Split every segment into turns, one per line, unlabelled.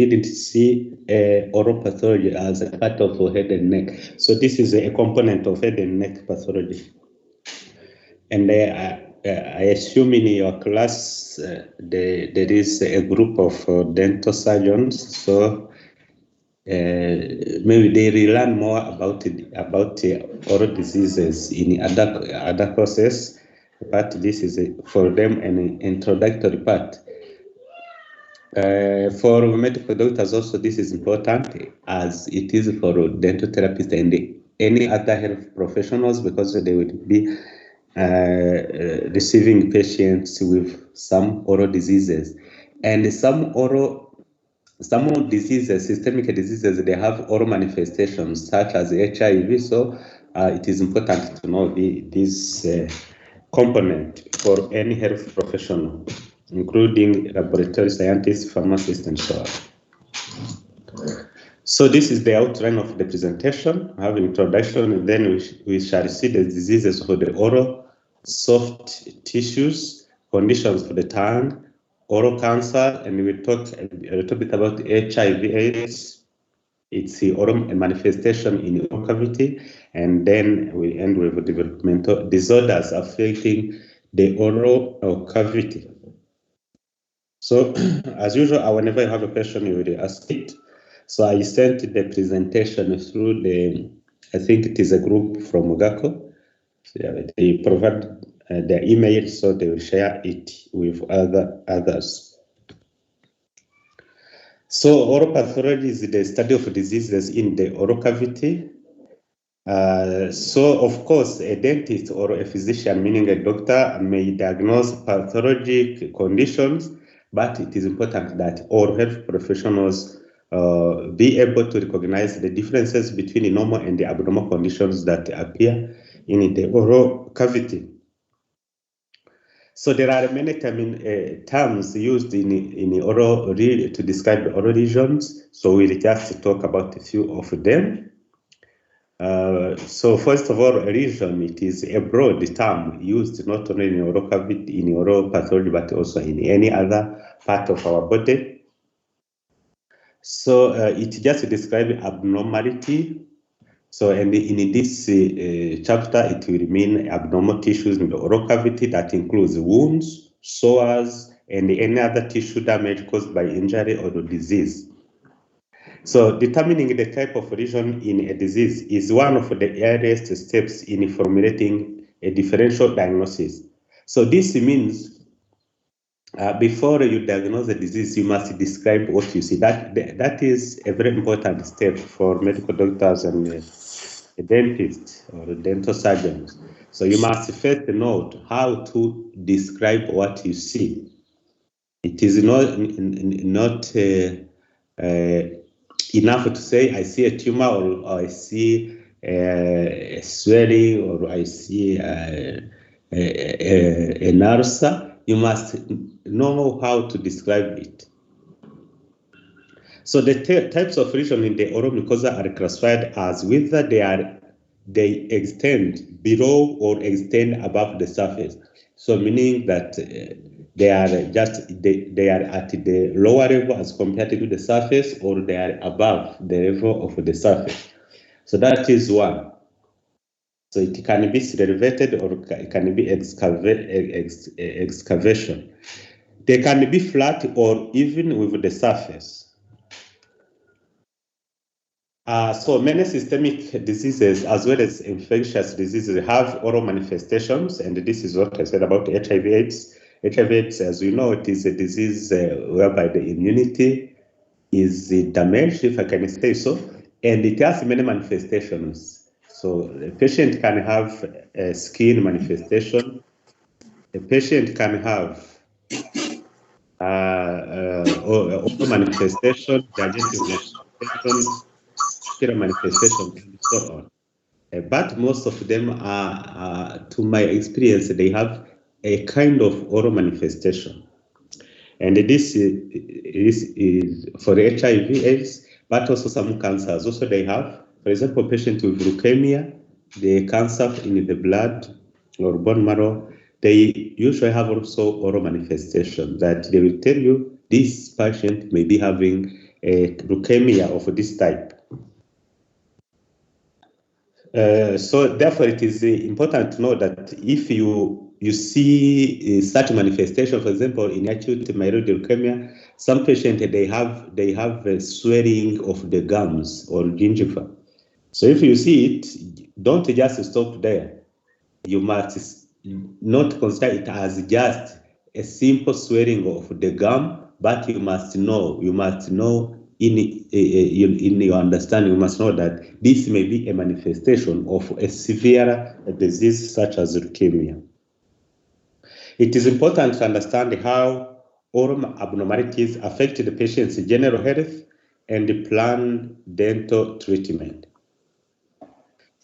didn't see oral pathology as a part of head and neck. So this is a component of head and neck pathology. And I assume in your class there is a group of dental surgeons, so maybe they will learn more about oral diseases in other courses, but this is for them an introductory part. For medical doctors also this is important, as it is for dental therapists and any other health professionals, because they will be receiving patients with some oral diseases. And some diseases, systemic diseases, they have oral manifestations such as HIV. So it is important to know this component for any health professional, including laboratory scientists, pharmacists, and so on. So this is the outline of the presentation. I have an introduction, and then we shall see the diseases for the oral, soft tissues, conditions for the tongue, oral cancer, and we talk a little bit about HIV/AIDS. It's the oral manifestation in the oral cavity, and then we end with developmental disorders affecting the oral cavity. So, as usual, whenever you have a question, you will ask it. So I sent the presentation through I think it is a group from GACO. So they provide their email, so they will share it with others. So oral pathology is the study of diseases in the oral cavity. So of course, a dentist or a physician, meaning a doctor, may diagnose pathologic conditions, but it is important that all health professionals be able to recognize the differences between the normal and the abnormal conditions that appear in the oral cavity. So there are many terms used in the oral to describe the oral regions. So we'll just talk about a few of them. So first of all, a region, it is a broad term used not only in oral cavity, in oral pathology, but also in any other part of our body. So it just describes abnormality. So, and in this chapter, it will mean abnormal tissues in the oral cavity that includes wounds, sores, and any other tissue damage caused by injury or disease. So, determining the type of lesion in a disease is one of the earliest steps in formulating a differential diagnosis. So, this means before you diagnose a disease, you must describe what you see. That is a very important step for medical doctors and dentists or dental surgeons. So you must first note how to describe what you see. It is not enough to say I see a tumor, or I see a swelling, or I see an ulcer. You must know how to describe it. So the types of lesion in the oral mucosa are classified as whether they extend below or extend above the surface. So meaning that they are at the lower level as compared to the surface, or they are above the level of the surface. So that is one. So it can be elevated or it can be excavation. They can be flat or even with the surface. So many systemic diseases as well as infectious diseases have oral manifestations, and this is what I said about HIV/AIDS. HIV/AIDS, as we know, it is a disease whereby the immunity is damaged, if I can say so, and it has many manifestations. So the patient can have a skin manifestation. The patient can have oral manifestation, digestive manifestation, and so on. But most of them are, to my experience, they have a kind of oral manifestation. And this is for the HIV/AIDS, but also some cancers. Also they have, for example, patients with leukemia, the cancer in the blood or bone marrow, they usually have also oral manifestation that they will tell you this patient may be having leukemia of this type. So therefore, it is important to know that if you see such manifestation, for example, in acute myeloid leukemia, some patients they have a swelling of the gums or gingiva. So if you see it, don't just stop there. You must not consider it as just a simple swelling of the gum, but you must know in your understanding, you must know that this may be a manifestation of a severe disease such as leukemia. It is important to understand how oral abnormalities affect the patient's general health and plan dental treatment.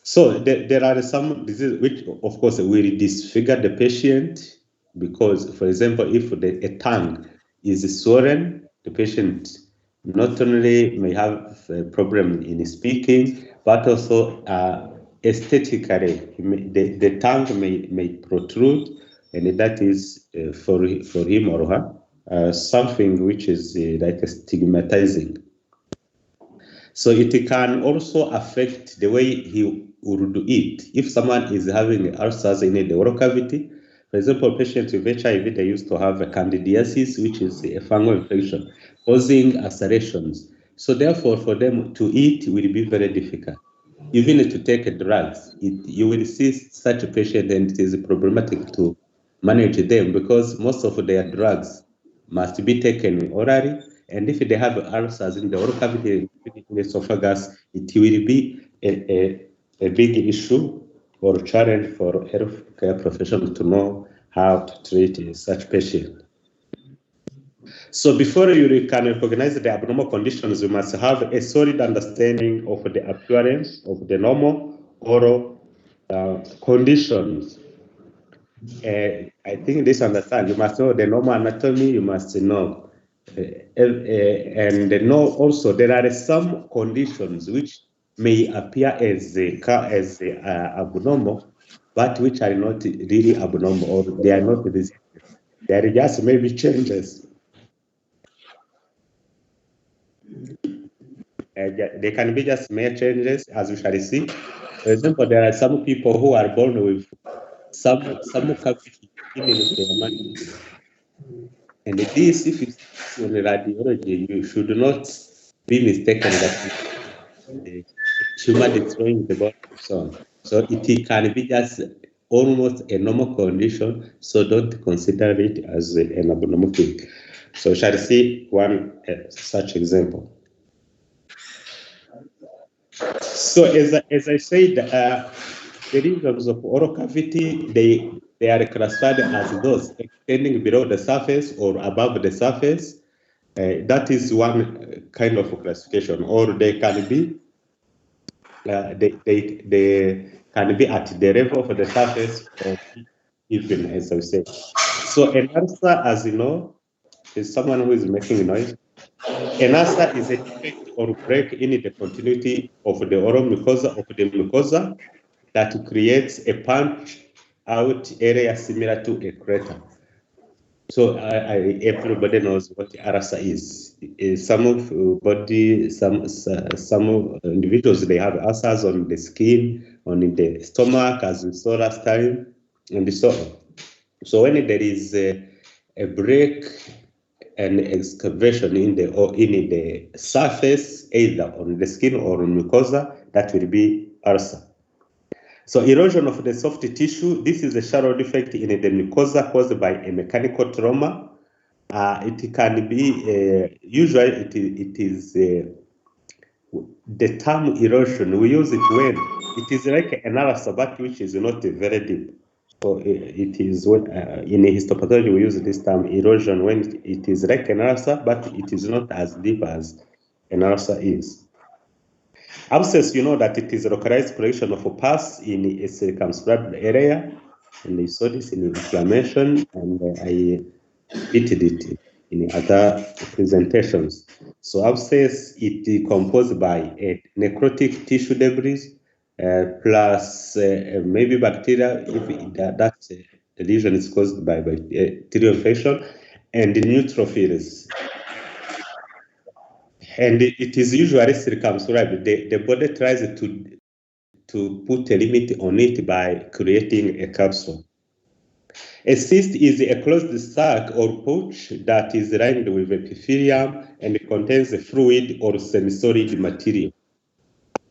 So there are some diseases which, of course, will disfigure the patient because, for example, if a tongue is swollen, the patient not only may have a problem in speaking, but also aesthetically, the tongue may protrude, and that is for him or her something which is like stigmatizing. So it can also affect the way he would eat. If someone is having ulcers in the oral cavity, for example, patients with HIV, they used to have a Candidiasis, which is a fungal infection, causing ulcerations. So therefore, for them to eat will be very difficult. Even to take drugs, you will see such a patient, and it is problematic to manage them because most of their drugs must be taken orally. And if they have ulcers in the oral cavity, in the esophagus, it will be a big issue or challenge for healthcare professionals to know how to treat such patients. So before you can recognize the abnormal conditions, you must have a solid understanding of the appearance of the normal oral conditions. I think this understand. You must know the normal anatomy. You must know, and know also there are some conditions which may appear as abnormal, but which are not really abnormal, or they are not diseases. They are just maybe changes. They can be just mere changes, as we shall see. For example, there are some people who are born with some cavity in their mandible. And this, if you see on the radiology, you should not be mistaken that the tumor destroying the body and so on. So it can be just almost a normal condition, so don't consider it as an abnormal thing. So shall we see one such example? So as I said, the regions of oral cavity, they are classified as those extending below the surface or above the surface. That is one kind of classification, or they can be they can be at the level of the surface, or even, as I said. So an ulcer, as you know, is someone who is making noise. An ulcer is a defect or break in the continuity of the oral mucosa that creates a punch out area similar to a crater. So everybody knows what ulcer is. Some individuals, they have ulcers on the skin, on the stomach, as we saw last time, and so on. So when there is a break and excavation in the surface, either on the skin or on mucosa, that will be ulcer. So erosion of the soft tissue, this is a shallow defect in the mucosa caused by a mechanical trauma. It can be, usually it is the term erosion, we use it when it is like an ulcer, but which is not very deep. So it is when, in histopathology, we use this term erosion when it is like an ulcer, but it is not as deep as an ulcer is. Abscess, you know that it is a localized projection of a pus in a circumscribed area, and you saw this in inflammation, and I repeated it in other presentations. So abscess, it is composed by a necrotic tissue debris plus maybe bacteria, if the lesion is caused by bacterial infection, and the neutrophils. And it is usually circumscribed. The body tries to put a limit on it by creating a capsule. A cyst is a closed sac or pouch that is lined with epithelium and contains a fluid or semi-solid material.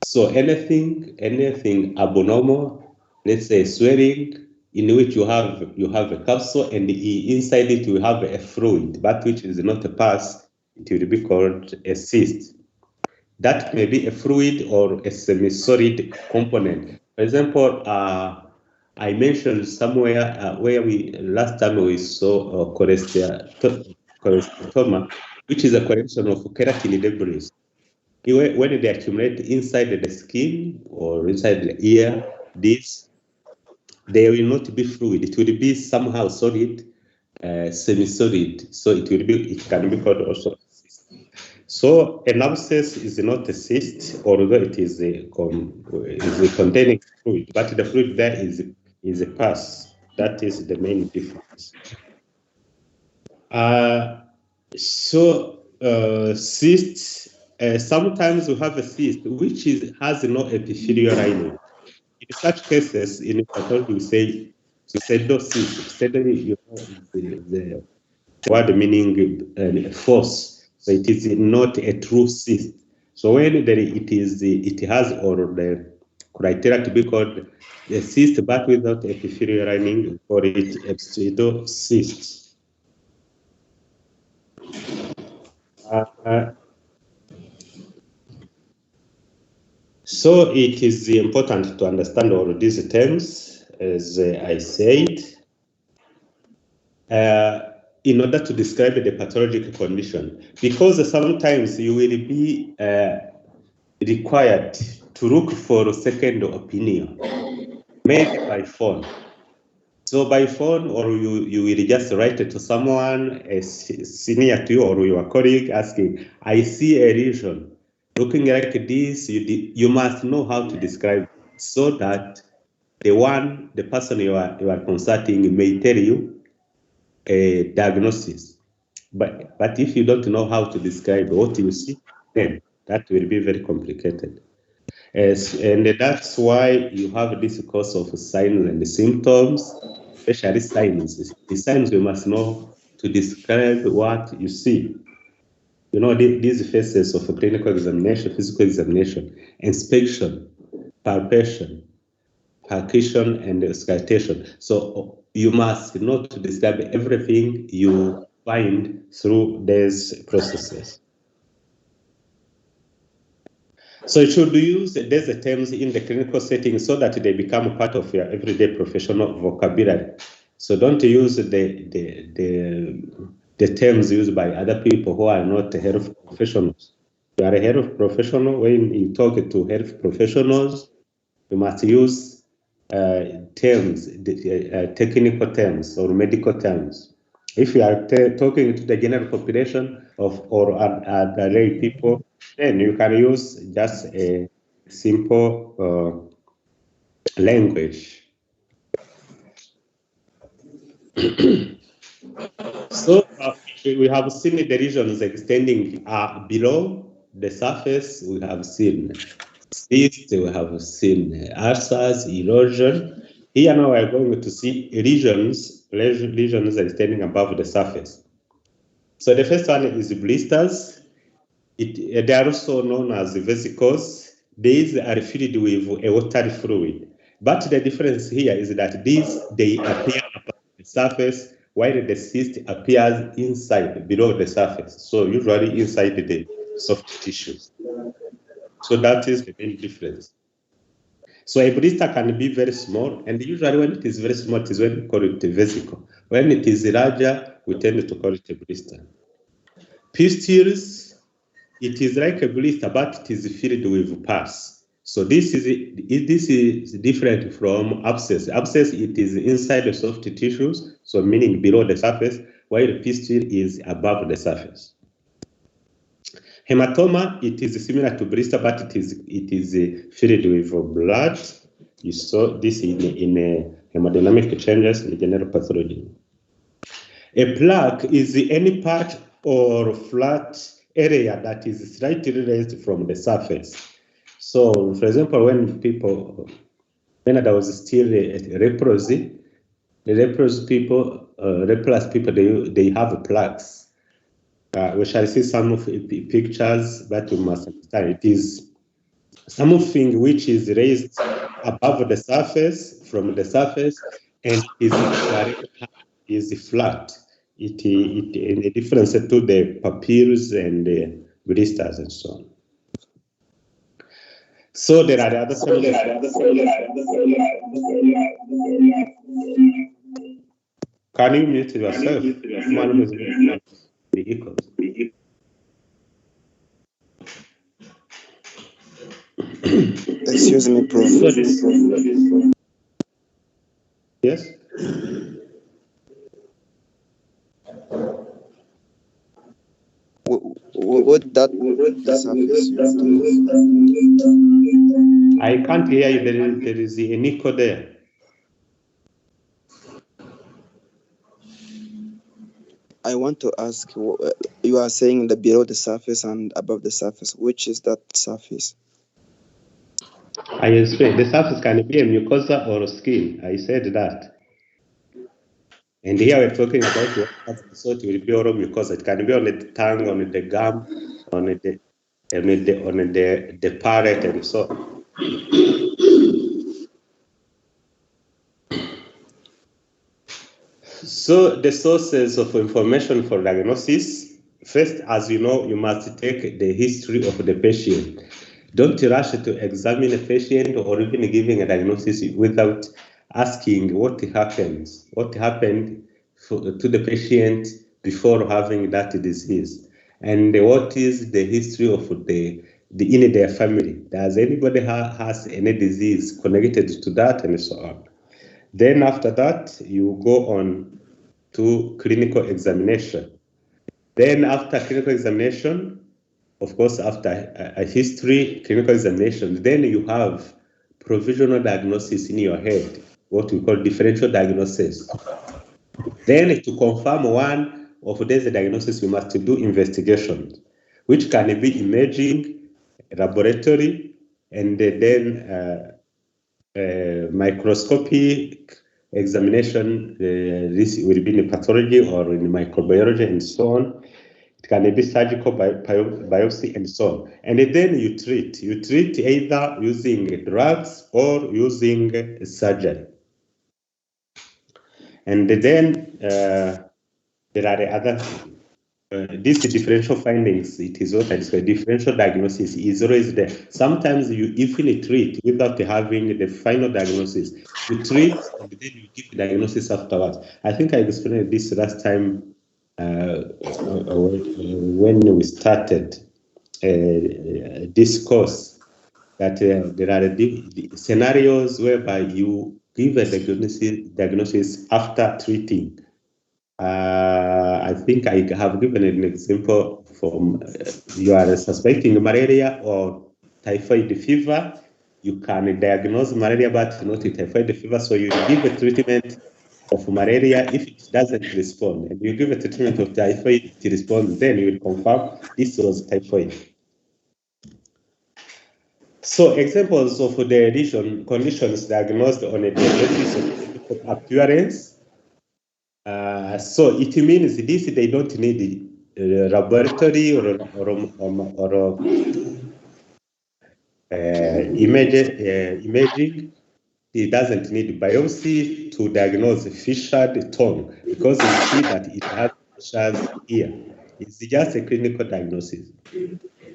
So anything abnormal, let's say swelling, in which you have a capsule and inside it you have a fluid, but which is not a pus, it will be called a cyst. That may be a fluid or a semi-solid component. For example, I mentioned somewhere where last time we saw cholesteatoma, which is a collection of keratin debris. When they accumulate inside the skin or inside the ear, they will not be fluid. It will be somehow solid, semi-solid. So it can be called also a cyst. So an abscess is not a cyst, although it is containing fluid, but the fluid there is a pus. That is the main difference. Cysts. Sometimes we have a cyst which has no epithelial lining. In such cases, in pathology, we say pseudocyst. Pseudo, the word meaning false. So it is not a true cyst. So when it has all the criteria to be called a cyst, but without epithelial lining, we call it a pseudocyst. So it is important to understand all these terms, as I said, in order to describe the pathologic condition, because sometimes you will be required to look for a second opinion, maybe by phone. So by phone, or you will just write it to someone, a senior to you or your colleague, asking, I see a lesion looking like this. You must know how to describe it so that the person you are consulting may tell you a diagnosis. But if you don't know how to describe what you see, then that will be very complicated. And that's why you have this course of signs and symptoms, especially signs. The signs you must know to describe what you see. You know, these phases of clinical examination, physical examination, inspection, palpation, percussion, and auscultation. So you must know to describe everything you find through these processes. So you should use these terms in the clinical setting so that they become part of your everyday professional vocabulary. So don't use the terms used by other people who are not health professionals. You are a health professional. When you talk to health professionals, you must use terms, technical terms or medical terms. If you are talking to the general population or the lay people, then you can use just a simple language. So we have seen the lesions extending below the surface. We have seen cysts, we have seen ulcers, erosion. Here now we are going to see lesions extending above the surface. So the first one is blisters. They are also known as vesicles. These are filled with a watery fluid. But the difference here is that they appear above the surface, while the cyst appears inside, below the surface. So usually inside the soft tissues. So that is the main difference. So a blister can be very small, and usually when it is very small, it is when we call it a vesicle. When it is larger, we tend to call it a blister. Pustules, it is like a blister, but it is filled with pus. So this is different from abscess. Abscess, it is inside the soft tissues, so meaning below the surface, while the pustule is above the surface. Hematoma, it is similar to blister, but it is filled with blood. You saw this in hemodynamic changes in general pathology. A plaque is any part or flat area that is slightly raised from the surface. So, for example, when there was still leprosy, the leprous people, they have plaques. We shall see some of the pictures, but you must understand it is something which is raised above the surface, from the surface, and is flat. It in a difference to the papyrus and the blisters and so on. So there are other Can you mute yourself? The echoes.
Excuse me, Prof.
Yes?
Would that surface?
I can't hear you. There is an echo there.
I want to ask, you are saying the below the surface and above the surface. Which is that surface?
I explained. The surface can be a mucosa or skin. I said that. And here we're talking about what sort will be oral mucosa. It can be on the tongue, on the gum, on the palate, and so on. So the sources of information for diagnosis, first, as you know, you must take the history of the patient. Don't rush to examine a patient or even giving a diagnosis without asking what happened to the patient before having that disease, and what is the history of in their family. Does anybody has any disease connected to that, and so on. Then after that, you go on to clinical examination. Then after clinical examination, of course, after a history, clinical examination, then you have provisional diagnosis in your head, what we call differential diagnosis. Then to confirm one of these diagnoses, you must do investigations, which can be imaging, laboratory, and then microscopic examination. This will be in pathology or in microbiology and so on. It can be surgical biopsy and so on. And then you treat. You treat either using drugs or using surgery. And then there are other. These differential findings, it is what I describe. Differential diagnosis is always there. Sometimes you even treat without having the final diagnosis. You treat and then you give the diagnosis afterwards. I think I explained this last time when we started this course, that there are the scenarios whereby you give a diagnosis after treating. I think I have given an example from you are suspecting malaria or typhoid fever. You can diagnose malaria but not typhoid fever, so you give a treatment of malaria. If it doesn't respond, and you give a treatment of typhoid, it responds, then you will confirm this was typhoid. So examples of the lesion conditions diagnosed on a basis of appearance. So it means this they don't need laboratory or imaging. It doesn't need biopsy to diagnose fissured tongue because you see that it has fissures here. It's just a clinical diagnosis.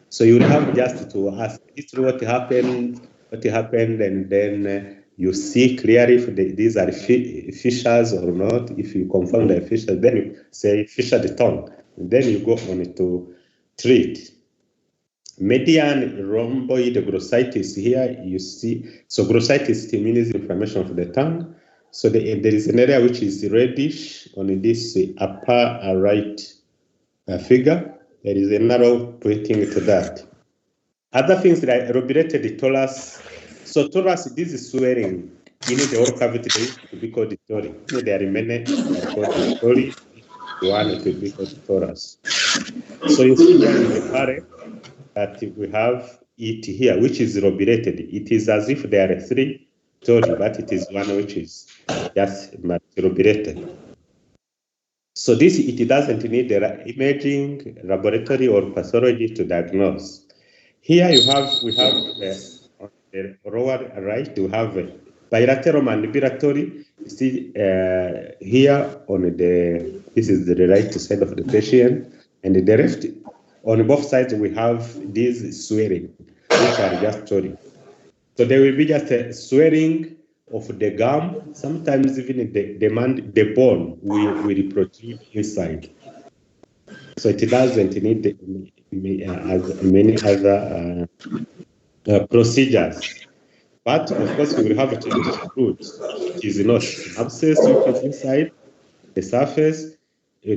So you will have just to ask history what happened, and then you see clearly if these are fissures or not. If you confirm they're fissures, then you say fissured tongue. And then you go on to treat. Median rhomboid glossitis here you see. So glossitis means inflammation of the tongue. So there is an area which is reddish on this upper right figure. There is an arrow pointing to that. Other things like lobulated torus. So torus, this is swelling in the oral cavity, to be called tori. There are many called tori. one epidermal torus. So you see here in the parent that we have it here, which is lobulated. It is as if there are three tori, but it is one which is just lobulated. So this, it doesn't need imaging, laboratory, or pathology to diagnose. Here we have on the lower right, we have bilateral manipulatory. You see here on this is the right side of the patient, and the left, on both sides we have these swelling, which are just tori. So there will be just a swelling of the gum. Sometimes even the bone will protrude inside. So it doesn't need as many other procedures. But of course, we will have to exclude. It is not abscess which is inside the surface, or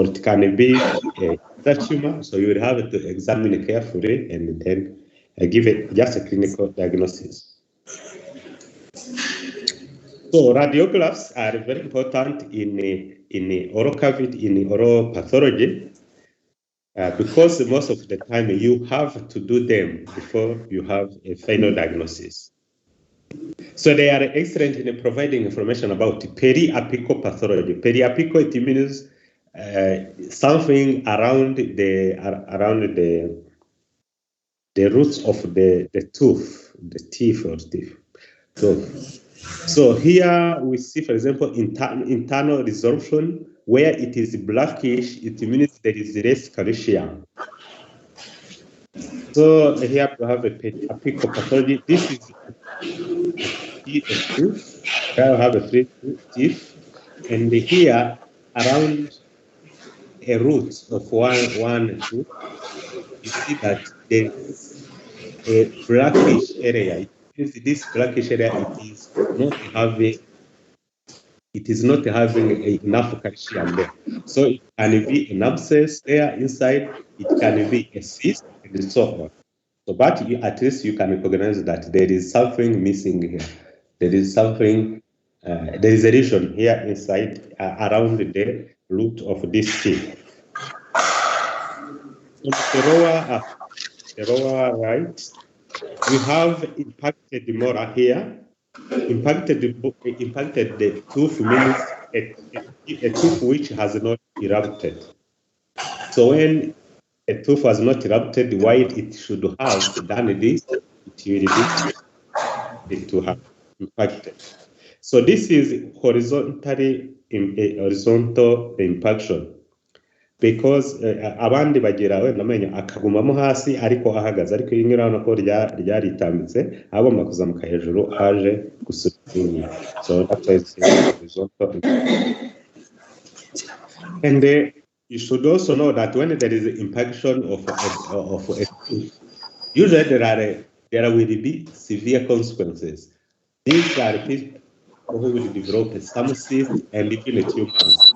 it can be the tumor. So you will have to examine it carefully and then give it just a clinical diagnosis. So radiographs are very important in oral cavity, in oral pathology, because most of the time you have to do them before you have a final diagnosis. So they are excellent in providing information about periapical pathology. Periapical, it means something around the roots of the tooth, the teeth or teeth. So here we see, for example, internal resorption, where it is blackish, it means there is less calcium. So here we have a periapical pathology. This is a tooth. Here we have a three teeth, and here around a root of one tooth, you see that there is a blackish area. This blackish area, it is not having enough calcium there. So it can be an abscess there inside, it can be a cyst, and so on. So, but at least you can recognize that there is something missing here. There is something, there is a lesion here inside, around the root of this teeth. On the lower right, we have impacted molar here. Impacted the tooth means a tooth which has not erupted. So when a tooth has not erupted, why it should have done this, it will be to have impacted. So this is horizontal impaction, because abandi bagira wenda amenyo akagumamo hasi ariko ahagaze, ariko iyi ngira urabona ko ryaritambitse agomba kuzamuka hejuru aje gusubira. So that's why it's horizontal. And you should also know that when there is an impaction of a tooth, usually there will be severe consequences. These are people who will develop some cysts and even tumors.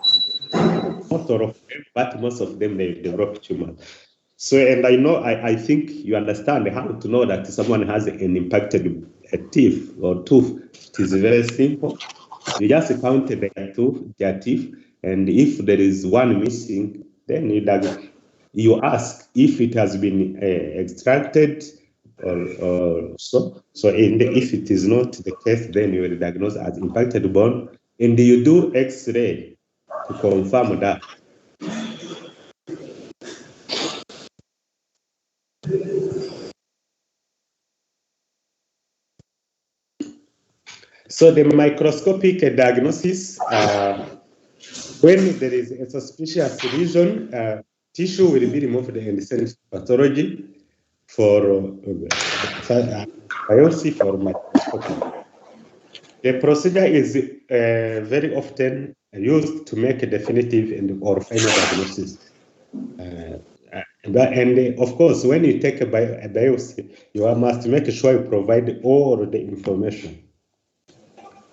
Not all of them, but most of them they develop tumors. So, and I think you understand how to know that someone has an impacted teeth or tooth. It is very simple. You just count their teeth, and if there is one missing, then you ask if it has been extracted or so. So, if it is not the case, then you will diagnose as impacted bone, and you do X-ray to confirm that. So the microscopic diagnosis, when there is a suspicious lesion, tissue will be removed and sent to pathology for biopsy for microscopy. The procedure is very often used to make a definitive or final diagnosis. And of course, when you take a biopsy, you must make sure you provide all the information,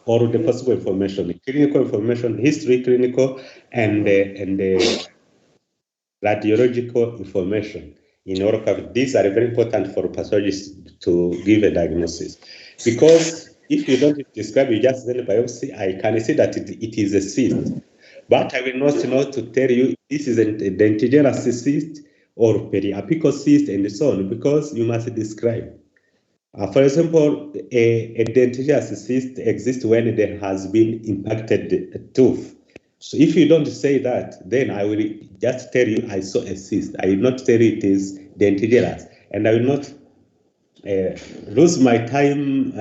all the possible information, clinical information, history, clinical, and radiological information in oral cavity. These are very important for pathologists to give a diagnosis, because if you don't describe, you just send a biopsy, I can see that it is a cyst. But I will not know to tell you this is a dentigerous cyst or periapical cyst and so on, because you must describe. For example, a dentigerous cyst exists when there has been impacted tooth. So if you don't say that, then I will just tell you I saw a cyst. I will not tell you it is dentigerous, and I will not lose my time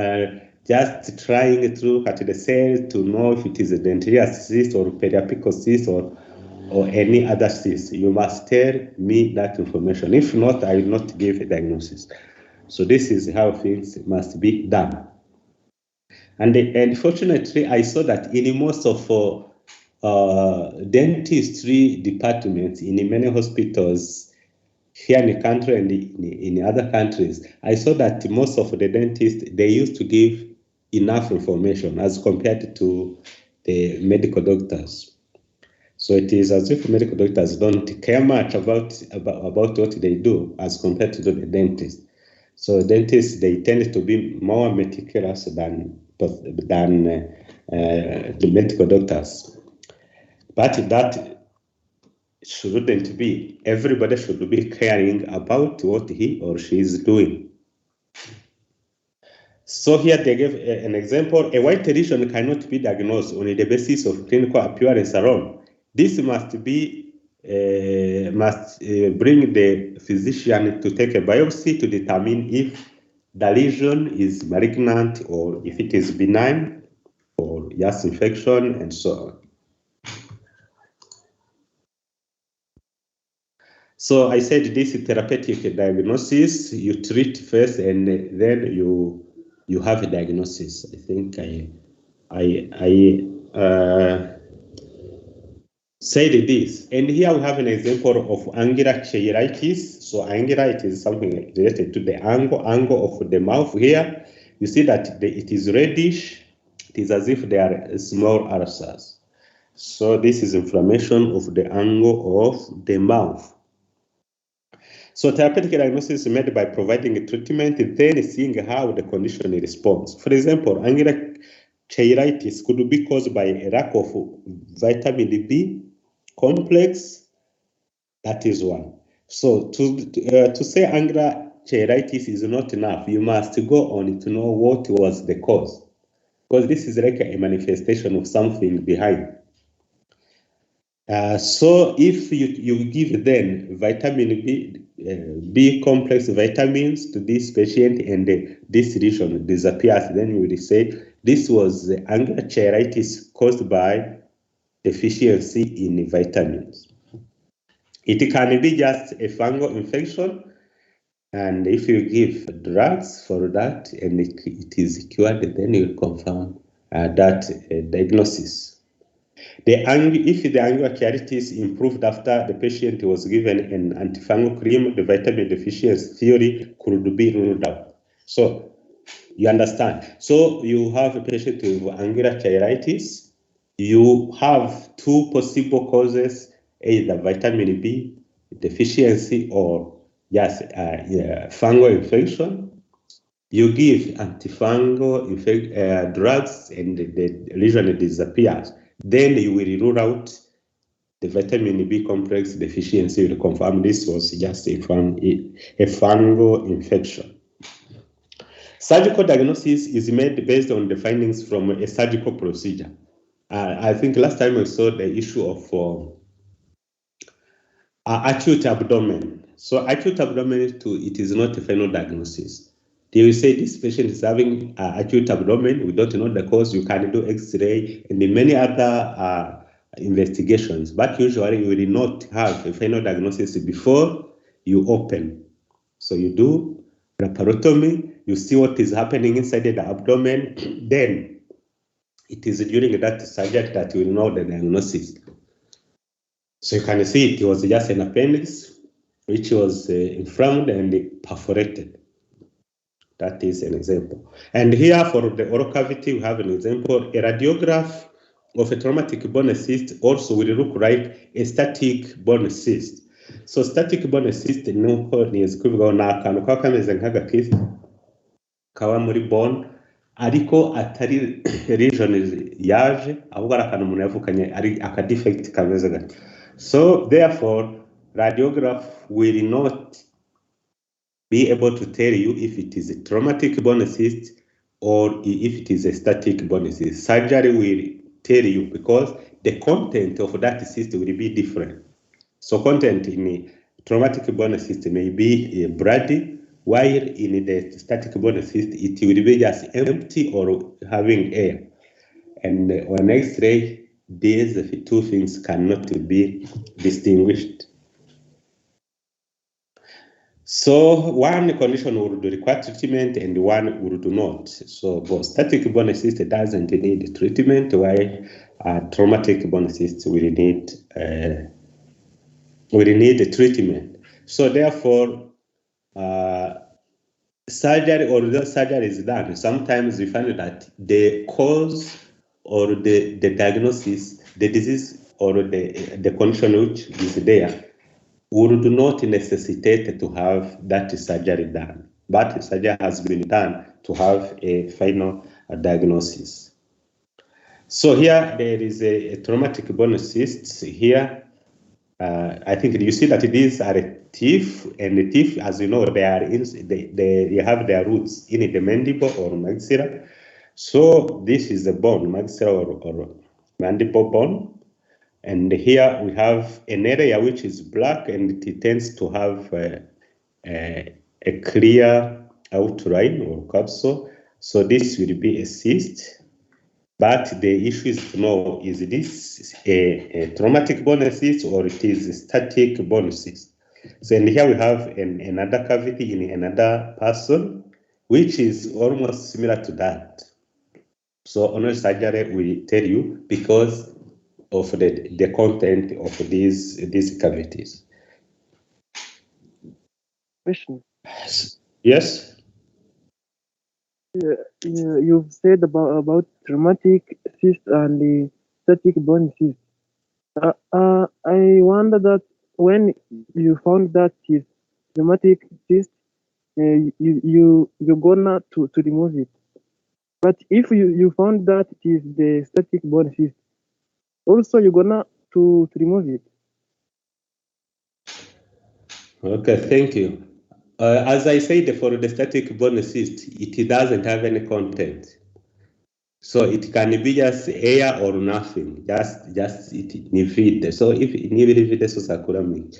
just trying to look at the cell to know if it is a dentigerous cyst or periapical cyst or any other cyst. You must tell me that information. If not, I will not give a diagnosis. So this is how things must be done. And fortunately, I saw that in most of dentistry departments in many hospitals here in the country and in other countries, I saw that most of the dentists, they used to give enough information as compared to the medical doctors. So it is as if medical doctors don't care much about what they do as compared to the dentist. So dentists, they tend to be more meticulous than the medical doctors. But that shouldn't be. Everybody should be caring about what he or she is doing. So here they give an example. A white lesion cannot be diagnosed on the basis of clinical appearance alone. This must be bring the physician to take a biopsy to determine if the lesion is malignant or if it is benign or just infection and so on. So I said this is therapeutic diagnosis. You treat first and then you have a diagnosis. I think I said this. And here we have an example of angular cheilitis. So angular, it is something related to the angle of the mouth here. You see that it is reddish. It is as if they are small ulcers. So this is inflammation of the angle of the mouth. So therapeutic diagnosis is made by providing a treatment, then seeing how the condition responds. For example, angular cheilitis could be caused by a lack of vitamin B complex. That is one. So to say angular cheilitis is not enough, you must go on to know what was the cause, because this is like a manifestation of something behind. So if you give then vitamin B complex vitamins to this patient and this lesion disappears, then you will say this was angular cheilitis caused by deficiency in vitamins. It can be just a fungal infection, and if you give drugs for that and it is cured, then you confirm that diagnosis. If the angular cheilitis improved after the patient was given an antifungal cream, the vitamin deficiency theory could be ruled out. So you understand. So you have a patient with angular cheilitis. You have two possible causes, either vitamin B deficiency or just fungal infection. You give antifungal drugs and the lesion disappears. Then you will rule out the vitamin B complex deficiency. You will confirm this was just a fungal infection. Surgical diagnosis is made based on the findings from a surgical procedure. I think last time we saw the issue of acute abdomen. So acute abdomen, it is not a final diagnosis. They will say this patient is having acute abdomen. We don't know the cause. You can do X-ray and many other investigations, but usually you will not have a final diagnosis before you open. So you do laparotomy, you see what is happening inside the abdomen, then it is during that surgery that you will know the diagnosis. So you can see it was just an appendix which was inflamed and perforated. That is an example. And here for the oral cavity, we have an example. A radiograph of a traumatic bone cyst also will look like a static bone cyst. So static bone cyst nuko nizwi kuvuga na akantu kaba kameze nk'agakisi kaba muri bone ariko atari region yaje ahubwo ari akantu umuntu yavukanye ari aka defect kameze gati. So therefore radiograph will not be able to tell you if it is a traumatic bone cyst or if it is a static bone cyst. Surgery will tell you because the content of that cyst will be different. So content in a traumatic bone cyst may be bloody, while in the static bone cyst it will be just empty or having air. And on X-ray, these two things cannot be distinguished. So one condition would require treatment and one would not. So static bone cyst doesn't need treatment, while traumatic bone cyst will need treatment. So therefore, surgery or the surgery is done. Sometimes we find that the cause or the diagnosis, the disease or the condition which is there would not necessitate to have that surgery done. But surgery has been done to have a final diagnosis. So here there is a traumatic bone cyst here. I think you see that these are teeth, and the teeth, as you know, they have their roots in the mandible or maxilla. So this is the bone, maxilla or mandible bone. And here we have an area which is black, and it tends to have a clear outline or capsule. So this will be a cyst. But the issue is to know, is this a traumatic bone cyst or it is a static bone cyst? So and here we have another cavity in another person, which is almost similar to that. So oral surgery will tell you because of the content of these cavities.
Question.
Yes?
You've said about traumatic cyst and the static bone cyst. I wonder that when you found that is traumatic cyst, you gonna to remove it. But if you found that it is the static bone cyst, also you're gonna to remove it.
Okay, thank you. As I said, for the static bone cyst, it doesn't have any content. So it can be just air or nothing, just it nivide. So if nivide susakurami,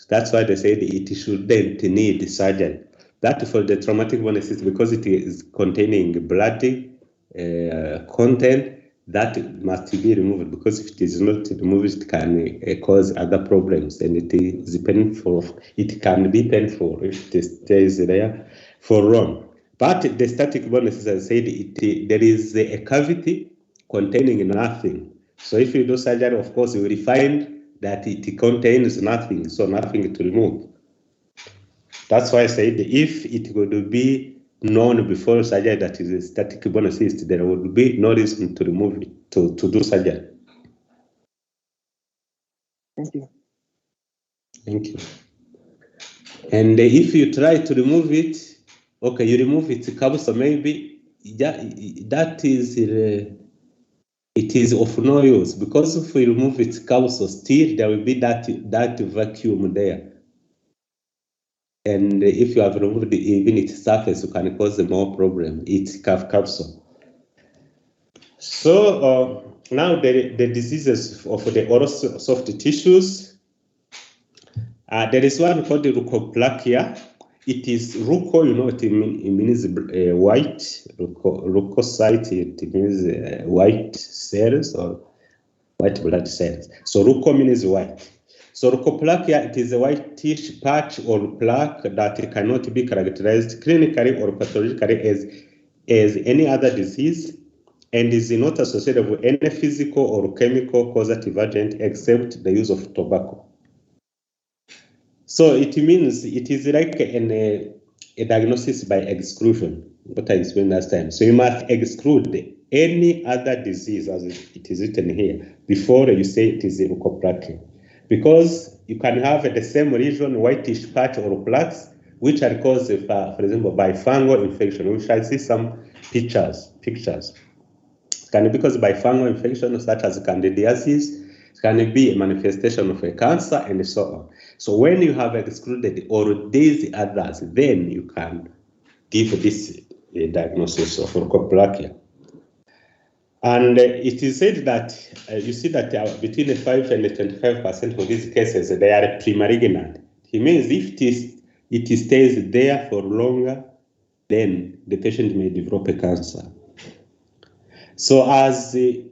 that's why they said it shouldn't need surgery. That for the traumatic bone cyst, because it is containing bloody content, that must be removed, because if it is not removed, it can cause other problems, and it is painful. It can be painful if it stays there for long. But the static bone, as I said, there is a cavity containing nothing. So if you do surgery, of course, you will find that it contains nothing, so nothing to remove. That's why I said if it would be known before surgery that is a static bone cyst, there would be no reason to remove it, to do surgery.
Thank you.
Thank you. And if you try to remove it, okay, you remove its capsule, maybe that is it is of no use, because if you remove its capsule, still there will be that vacuum there. And if you have removed even its surface, you can cause more problem. It's capsule. So now the diseases of the oral soft tissues. There is one called the leukoplakia. It is leuko, you know what it means, white. Leukocyte, it means white cells or white blood cells. So leuko means white. So leukoplakia, it is a whitish patch or plaque that cannot be characterized clinically or pathologically as any other disease, and is not associated with any physical or chemical causative agent except the use of tobacco. So it means it is like a diagnosis by exclusion, what I explained last time. So you must exclude any other disease, as it is written here, before you say it is a leukoplakia. Because you can have the same region, whitish patch or plaques, which are caused, for example, by fungal infection. We shall see some pictures. Can be caused by fungal infection such as Candidiasis. It can be a manifestation of a cancer and so on. So when you have excluded all these others, then you can give this diagnosis of leukoplakia. And it is said that you see that between 5 and 25% of these cases, they are premalignant. It means if it stays there for longer, then the patient may develop a cancer. So as it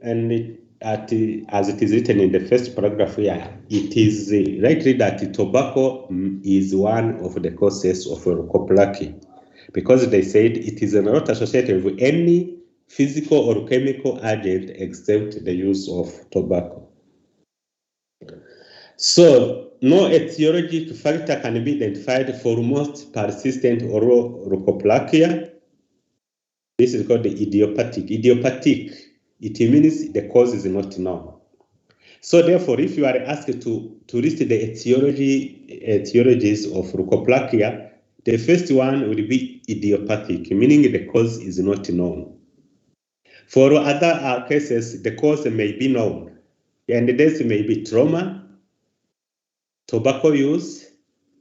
is written in the first paragraph here, it is likely that tobacco is one of the causes of leukoplakia, because they said it is not associated with any physical or chemical agent except the use of tobacco. So no etiologic factor can be identified for most persistent oral leukoplakia. This is called the idiopathic. Idiopathic, it means the cause is not known. So therefore, if you are asked to list the etiologies of leukoplakia, the first one will be idiopathic, meaning the cause is not known. For other cases, the cause may be known, and this may be trauma, tobacco use,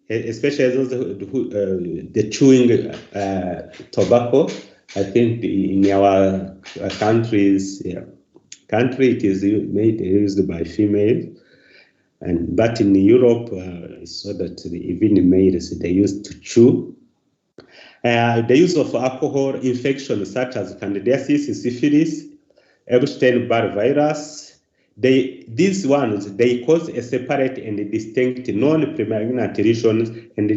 especially those who the chewing tobacco. I think in our country it is used by females, but in Europe, so that even males they used to chew. The use of alcohol infections such as Candidiasis, syphilis, Epstein-Barr virus, these ones, they cause a separate and distinct non-premalignant lesions, and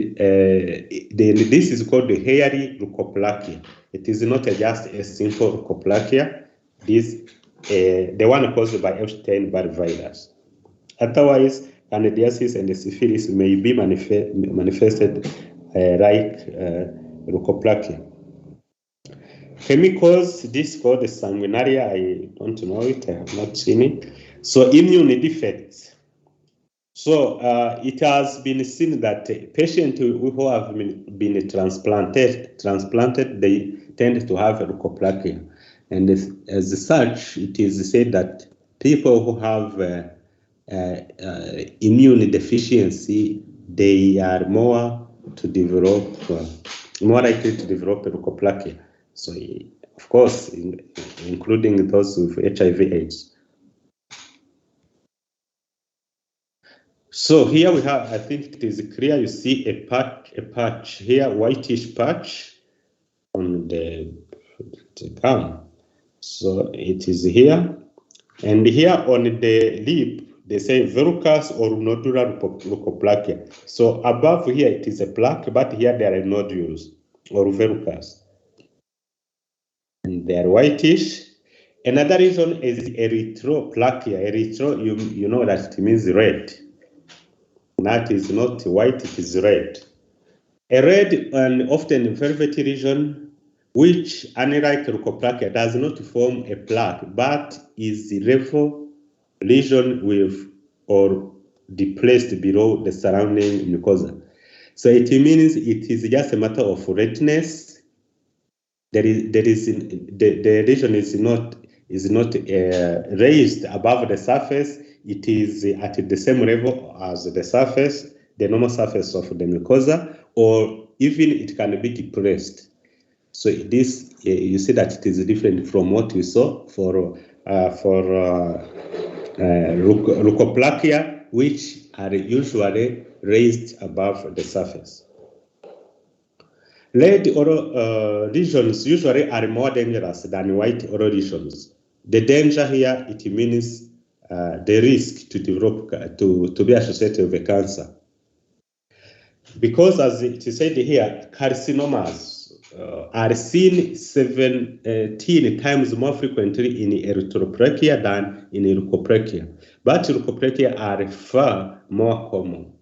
this is called the hairy leukoplakia. It is not just a simple leukoplakia. This the one caused by Epstein-Barr virus. Otherwise, Candidiasis and syphilis may be manifested like leukoplakia. Chemicals, this is called the sanguinaria. I don't know it, I have not seen it. So immune defects. So it has been seen that patients who have been transplanted, they tend to have leukoplakia. And as such, it is said that people who have immune deficiency, they are more likely to develop leukoplakia. So, of course, including those with HIV/AIDS. So here we have, I think it is clear, you see a patch here, whitish patch on the gum. So it is here. And here on the lip, they say verrucous or nodular leukoplakia. So above here, it is a plaque, but here there are nodules or verrucous. And they are whitish. Another reason is erythroplakia. Erythro, you know that it means red. That is not white, it is red. A red and often velvety region, which, unlike leukoplakia, does not form a plaque, but is a level lesion with or depressed below the surrounding mucosa. So it means it is just a matter of redness. The lesion is not raised above the surface. It is at the same level as the surface, the normal surface of the mucosa, or even it can be depressed. So this, you see that it is different from what we saw for leukoplakia, which are usually raised above the surface. Red oral lesions usually are more dangerous than white oral lesions. The danger here, it means the risk to develop, to be associated with a cancer. Because as it is said here, carcinomas are seen 17 times more frequently in erythroplakia than in leukoplakia. But leukoplakia are far more common.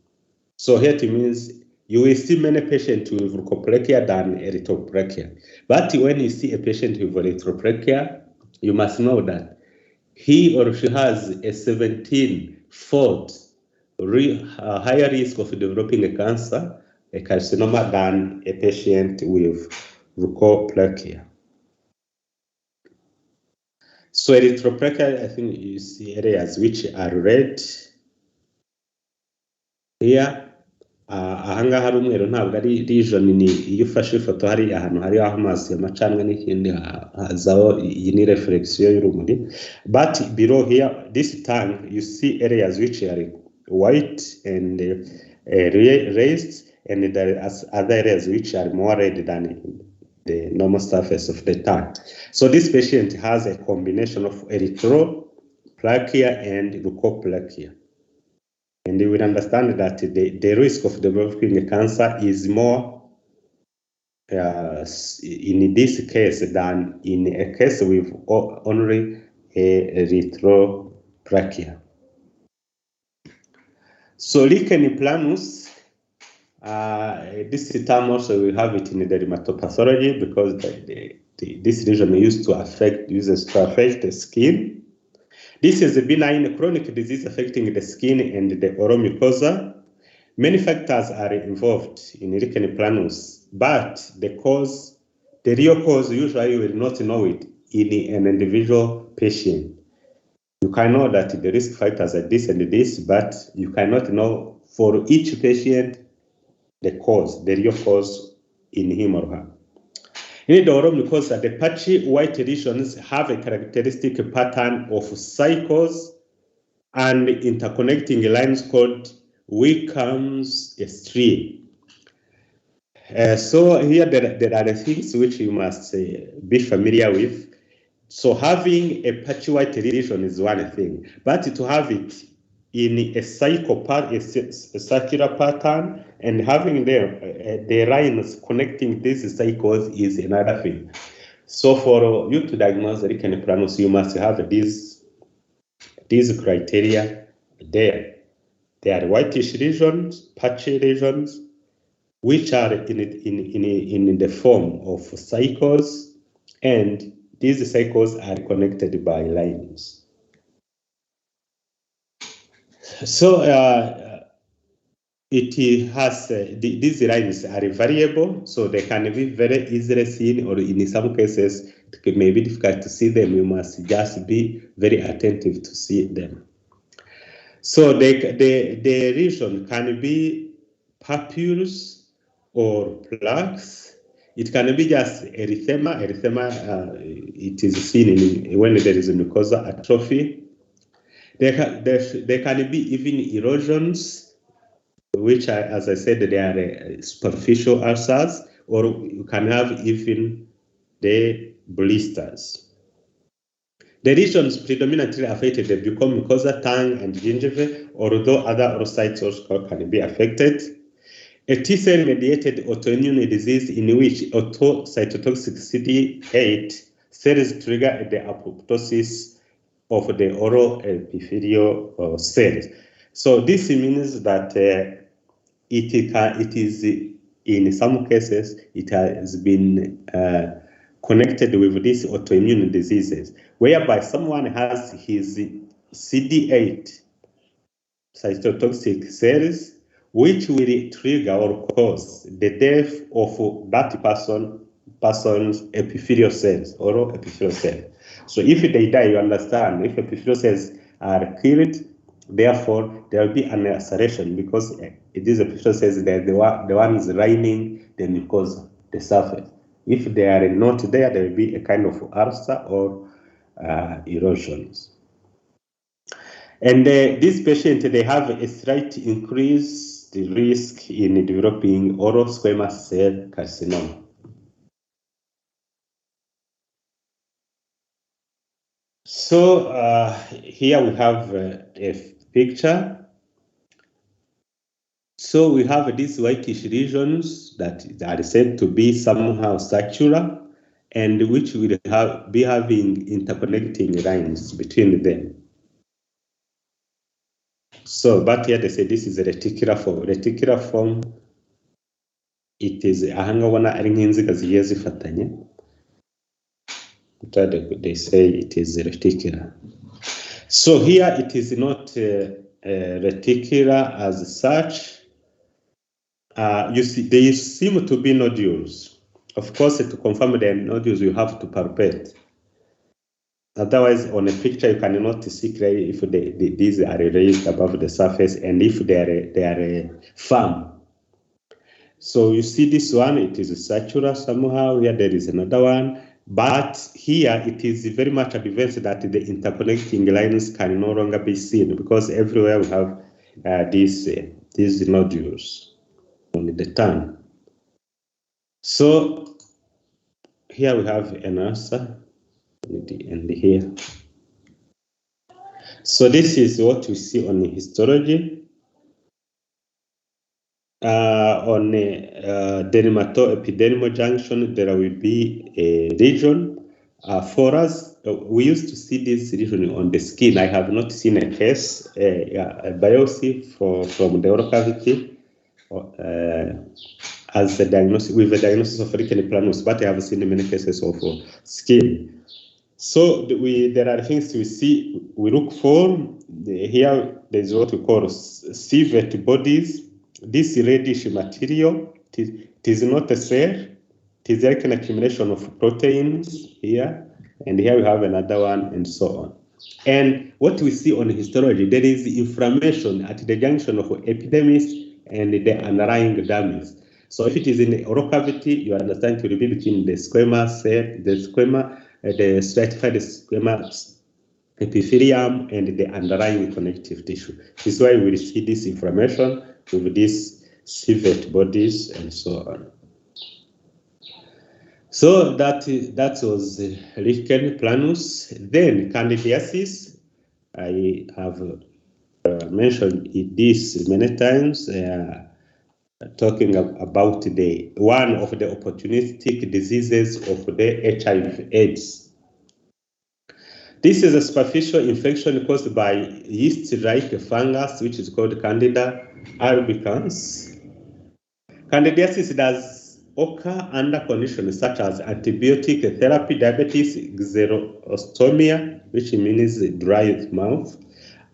So here it means you will see many patients with leukoplakia than erythroplakia. But when you see a patient with erythroplakia, you must know that he or she has a 17-fold higher risk of developing a cancer a carcinoma than a patient with leukoplakia. So erythroplakia, I think you see areas which are red here. Ahangaha hari umweru ntabwo ari region ni iyo ufashe ifoto hari ahantu hari aho amazi y'amacandwe n'ikindi hazaho iyi ni reflexion y'urumuri. But below here, this tongue, you see areas which are white and raised, and there are other areas which are more red than the normal surface of the tongue. So this patient has a combination of erythroplakia and leukoplakia. And you will understand that the risk of developing cancer is more in this case than in a case with only erythroplakia. So lichen planus, this term also we have it in the dermatopathology because this region uses to affect the skin. This is a benign chronic disease affecting the skin and the oral mucosa. Many factors are involved in lichen planus, but the real cause, usually you will not know it in an individual patient. You can know that the risk factors are this and this, but you cannot know for each patient the real cause in him or her. In the oral mucosa, the patchy white lesions have a characteristic pattern of cycles and interconnecting lines called Wickham's stream. So here there are the things which you must be familiar with. So having a patchy white lesion is one thing, but to have it in a circular pattern and having the lines connecting these cycles is another thing. So for you to diagnose the lichen planus, you must have these criteria there. There are whitish lesions, patchy lesions, which are in the form of cycles, and these cycles are connected by lines. So it has these lines are variable, so they can be very easily seen, or in some cases it may be difficult to see them. You must just be very attentive to see them. So the region can be papules or plaques. It can be just erythema. It is seen when there is a mucosa atrophy. There can be even erosions, which are, as I said, they are superficial ulcers, or you can have even the blisters. The lesions predominantly affected the buccal mucosa, tongue, and gingiva, although other oral sites also can be affected. A T-Cell-Mediated autoimmune disease in which autocytotoxic CD8 cells trigger the apoptosis of the oral epithelial cells. So this means that it is in some cases it has been connected with these autoimmune diseases, whereby someone has his CD8 cytotoxic cells, which will trigger or cause the death of that person's epithelial cells, oral epithelial cells. So if they die, you understand, if epithelial cells are killed, therefore there will be an ulceration, because these epithelial cells, they're the ones lining the mucosa, the surface. If they are not there, there will be a kind of ulcer or erosions. And this patient, they have a slight increased risk in developing oral squamous cell carcinoma. So here we have a picture. So we have these whitish lesions that are said to be somehow circular, and which will be having interconnecting lines between them. So, but here they say this is a reticular form. Reticular form, it is ahangabona ari nk'inziga zigiye zifatanye. They say it is reticular. So here it is not reticular as such, you see, they seem to be nodules. Of course, to confirm the nodules, you have to palpate. Otherwise, on a picture, you cannot see clearly if these are raised above the surface and if they are firm. So you see this one, it is circular somehow. Here there is another one. But here it is very much advanced that the interconnecting lines can no longer be seen because everywhere we have these nodules on the tongue. So here we have an answer, and here. So this is what we see on the histology. On the dermatoepidermal junction, there will be a region. For us, we used to see this region on the skin. I have not seen a case, a biopsy from the oral cavity as a diagnosis with a diagnosis of lichen planus, but I have seen many cases of skin. So there are things we see. We look for here. There is what we call civet bodies. This reddish material, it is not a cell. It is like an accumulation of proteins here, and here we have another one, and so on. And what we see on histology, there is inflammation at the junction of epidermis and the underlying dermis. So if it is in the oral cavity, you understand it will be between the squamous cell, the stratified squamous epithelium, and the underlying connective tissue. This is why we see this inflammation with these civet bodies and so on. So that was lichen planus. Then candidiasis. I have mentioned this many times, talking about the one of the opportunistic diseases of the HIV/AIDS. This is a superficial infection caused by yeast-like fungus, which is called Candida albicans. Candidiasis does occur under conditions such as antibiotic therapy, diabetes, xerostomia, which means dry mouth,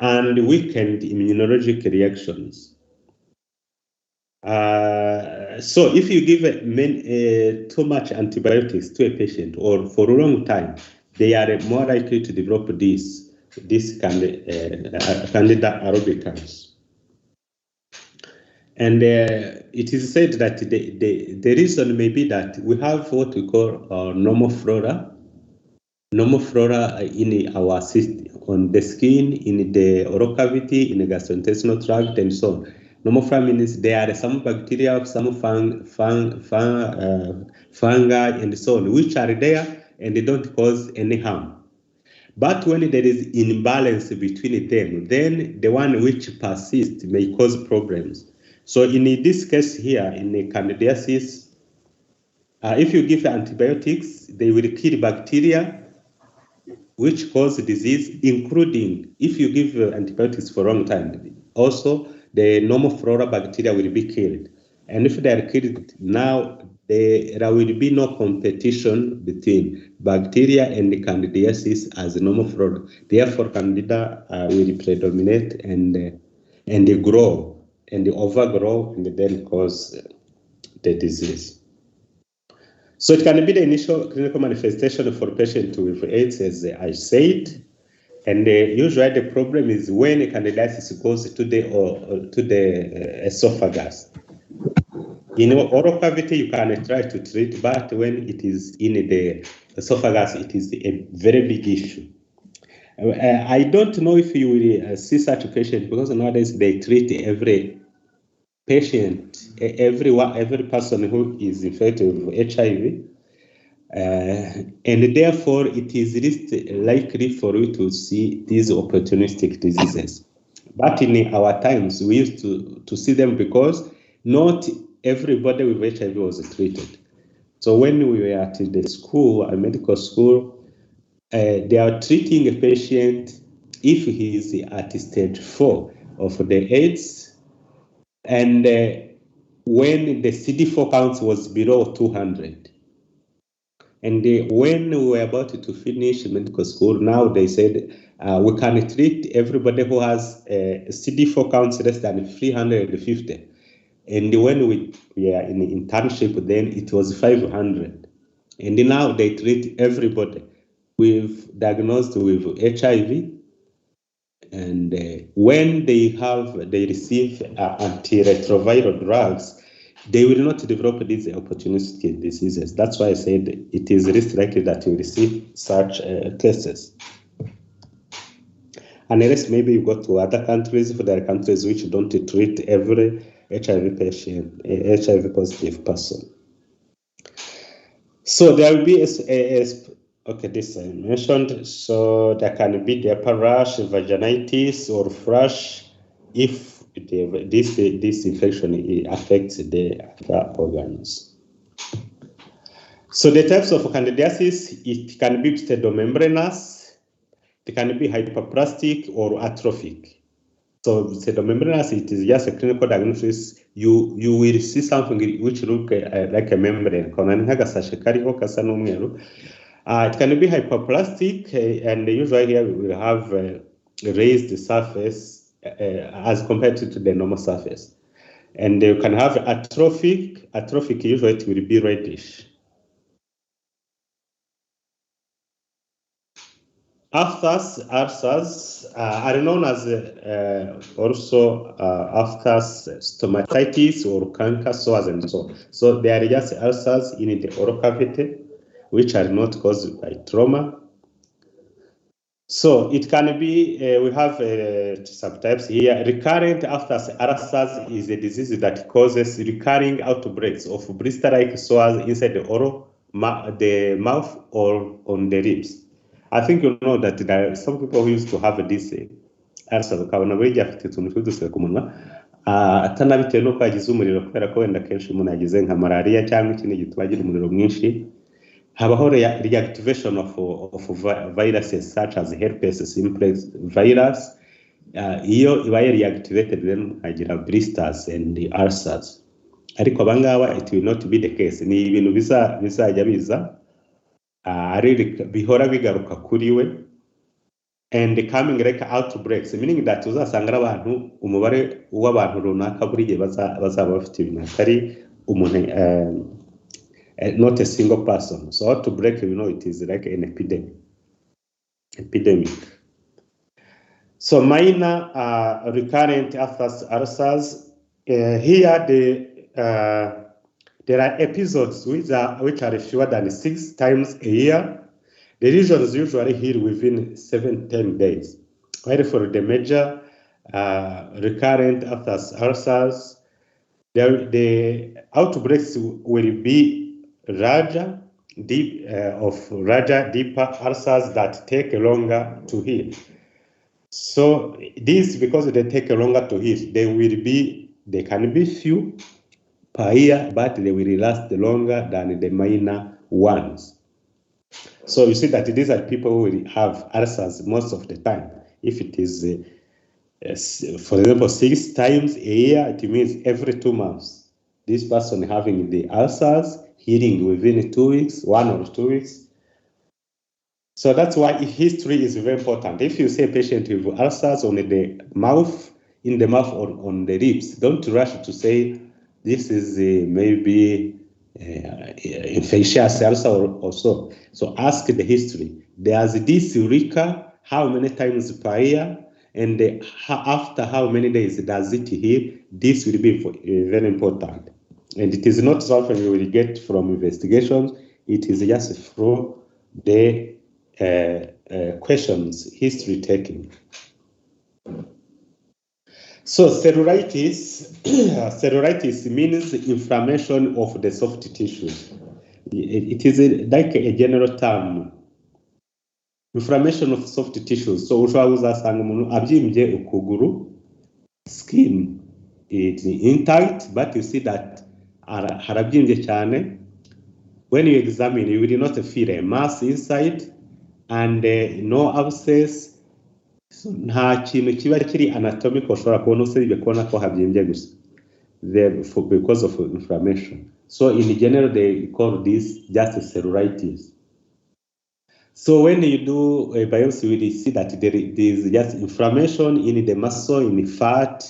and weakened immunologic reactions. So if you give too much antibiotics to a patient or for a long time, they are more likely to develop this Candida albicans. And it is said that the reason may be that we have what we call normal flora in our system, on the skin, in the oral cavity, in the gastrointestinal tract, and so on. Normal flora means there are some bacteria, some fungi, and so on, which are there and they don't cause any harm. But when there is imbalance between them, then the one which persists may cause problems. So in this case here, in the candidiasis, if you give antibiotics, they will kill bacteria which cause disease, including if you give antibiotics for a long time. Also, the normal flora bacteria will be killed. And if they are killed now, there will be no competition between bacteria and the candidiasis as a normal flora. Therefore, candida will predominate and they grow and they overgrow and then cause the disease. So it can be the initial clinical manifestation for patients with AIDS, as I said. And usually the problem is when candidiasis goes to the esophagus. In oral cavity, you can try to treat, but when it is in the esophagus, it is a very big issue. I don't know if you will see such a patient because nowadays they treat every patient, every person who is infected with HIV. And therefore, it is least likely for you to see these opportunistic diseases. But in our times, we used to see them because not everybody with HIV was treated. So when we were at the school, a medical school, they are treating a patient if he is at stage 4 of the AIDS, and when the CD4 count was below 200. And when we were about to finish medical school, now they said we can treat everybody who has CD4 counts less than 350. And when we were in internship, then it was 500. And now they treat everybody. We've diagnosed with HIV. And when they receive antiretroviral drugs, they will not develop these opportunistic diseases. That's why I said it is least likely that you receive such cases. Unless maybe you go to other countries, if there are countries which don't treat every HIV patient, HIV positive person. So there will be okay, this I mentioned. So there can be the upper rash, vaginitis, or thrush if this infection affects the other organs. So the types of candidiasis, it can be pseudomembranous, it can be hyperplastic or atrophic. So pseudomembranous, it is just a clinical diagnosis. You will see something which look like a membrane. It can be hyperplastic, and usually here we will have raised surface as compared to the normal surface. And you can have atrophic. Atrophic, usually it will be reddish. Aphthous, ulcers are known as also aphthous stomatitis or canker sores and so on. So they are just ulcers in the oral cavity, which are not caused by trauma. So it can be, we have subtypes here. Recurrent aphthous ulcers is a disease that causes recurring outbreaks of blister-like sores inside the oral, the mouth, or on the lips. I think you know that there are some people who used to have this ulcer ukabona buri gihe afite utuntu tw'udusebe ku munwa atanabitewe nuko yagize umuriro kubera ko wenda kenshi umuntu yagize nka malaria cyangwa ikindi gituma agira umuriro mwinshi. Habaho reactivation of viruses such as herpes simplex virus. Iyo ibaye reactivated then hagira blisters and the ulcers. Ariko abangaba it will not be the case. Ni ibintu bizajya biza bihora bigaruka kuri we and coming like outbreaks, meaning that uzasanga abantu umubare w'abantu runaka buri gihe bazaba bafite ibintu atari umuntu not a single person. So outbreak, it is like an epidemic. So minor recurrent aphthous ulcers, here there are episodes which are fewer than 6 times a year. The lesions usually heal within 7-10 days. While for the major recurrent aphthous ulcers, the outbreaks will be larger, deeper ulcers that take longer to heal. So this, because they take longer to heal, they can be few per year, but they will last longer than the minor ones. So you see that these are people who will have ulcers most of the time. If it is, for example, 6 times a year, it means every 2 months. This person having the ulcers, healing within 2 weeks, 1 or 2 weeks. So that's why history is very important. If you see a patient with ulcers on the mouth, in the mouth or on the lips, don't rush to say this is maybe infectious ulcer or so. So ask the history. Does this recur? How many times per year? And after how many days does it heal? This will be very important. And it is not something you will get from investigations. It is just through the questions, history taking. So cellulitis, cellulitis means inflammation of the soft tissues. It is like a general term. Inflammation of soft tissues. So ushobora uzasanga umuntu abyimbye ukuguru, skin is intact, but you see that harabyimbye cyane. When you examine, you will not feel a mass inside and no abscess. So nta kintu kiba kiri anatomical ushobora kubona usibye kubona ko habyimbye gusa because of inflammation. So in general they call this just cellulitis. So when you do a biopsy, you will see that there is just inflammation in the muscle, in the fat,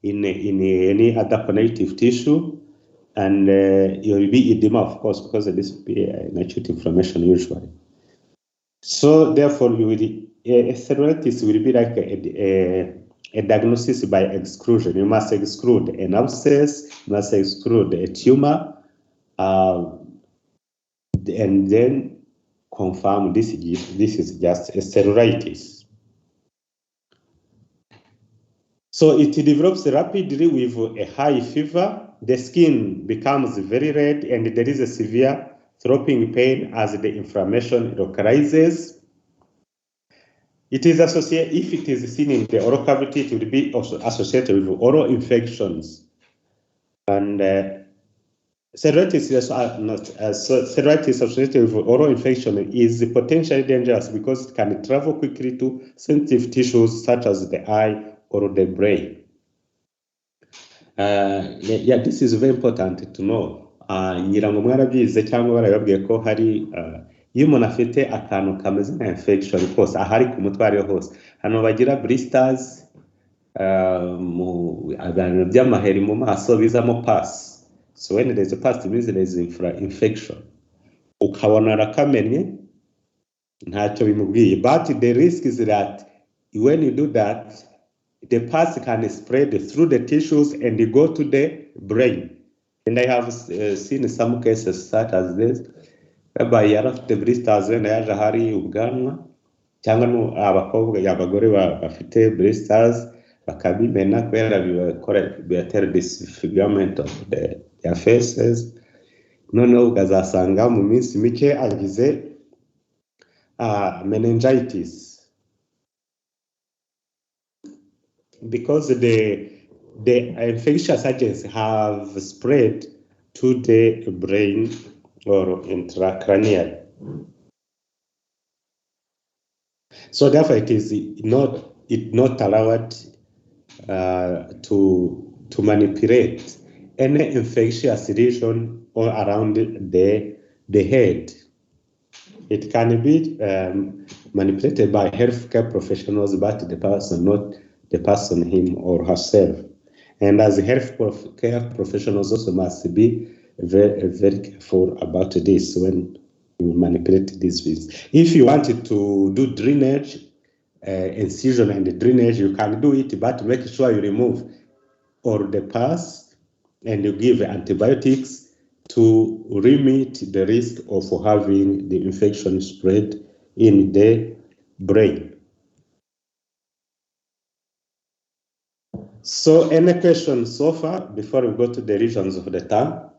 in any other connective tissue, and it will be edema, of course, because this will be an acute inflammation usually. So therefore, a cellulitis will be like a diagnosis by exclusion. You must exclude an abscess, you must exclude a tumor, and then confirm this is just a cellulitis. So it develops rapidly with a high fever. The skin becomes very red, and there is a severe throbbing pain as the inflammation localizes. It is associated, if it is seen in the oral cavity, it will be also associated with oral infections. And cellulitis associated with oral infection is potentially dangerous because it can travel quickly to sensitive tissues such as the eye or the brain. Yeah, this is very important to know. Ngira ngo mwarabize cyangwa barababwiye ko hari iyo umuntu afite akantu kameze nka infection kose ahari ku mutwe ariho hose, hano bagira blisters, abantu by'amaheri mu maso bizamo pus. So when there is a pus, it means there is infection. Ukabona rakamenye ntacyo bimubwiye, but the risk is that when you do that, the pus can spread through the tissues and go to the brain. And I have seen some cases such as this, whereby yari afite blisters wenda yaje hari ubwanwa cyangwa abakobwa y'abagore bafite blisters bakabimena kubera bibatera disfigurement of their faces. Noneho ukazasanga mu minsi mike agize meningitis, because the infectious agents have spread to the brain or intracranial. So therefore, it is not allowed to manipulate any infectious lesion all around the head. It can be manipulated by healthcare professionals, but the person, not the person him or herself. And as healthcare professionals also must be very, very careful about this when you manipulate these things. If you wanted to do drainage, incision and drainage, you can do it, but make sure you remove all the pus and you give antibiotics to limit the risk of having the infection spread in the brain. So any questions so far before we go to the regions of the tongue?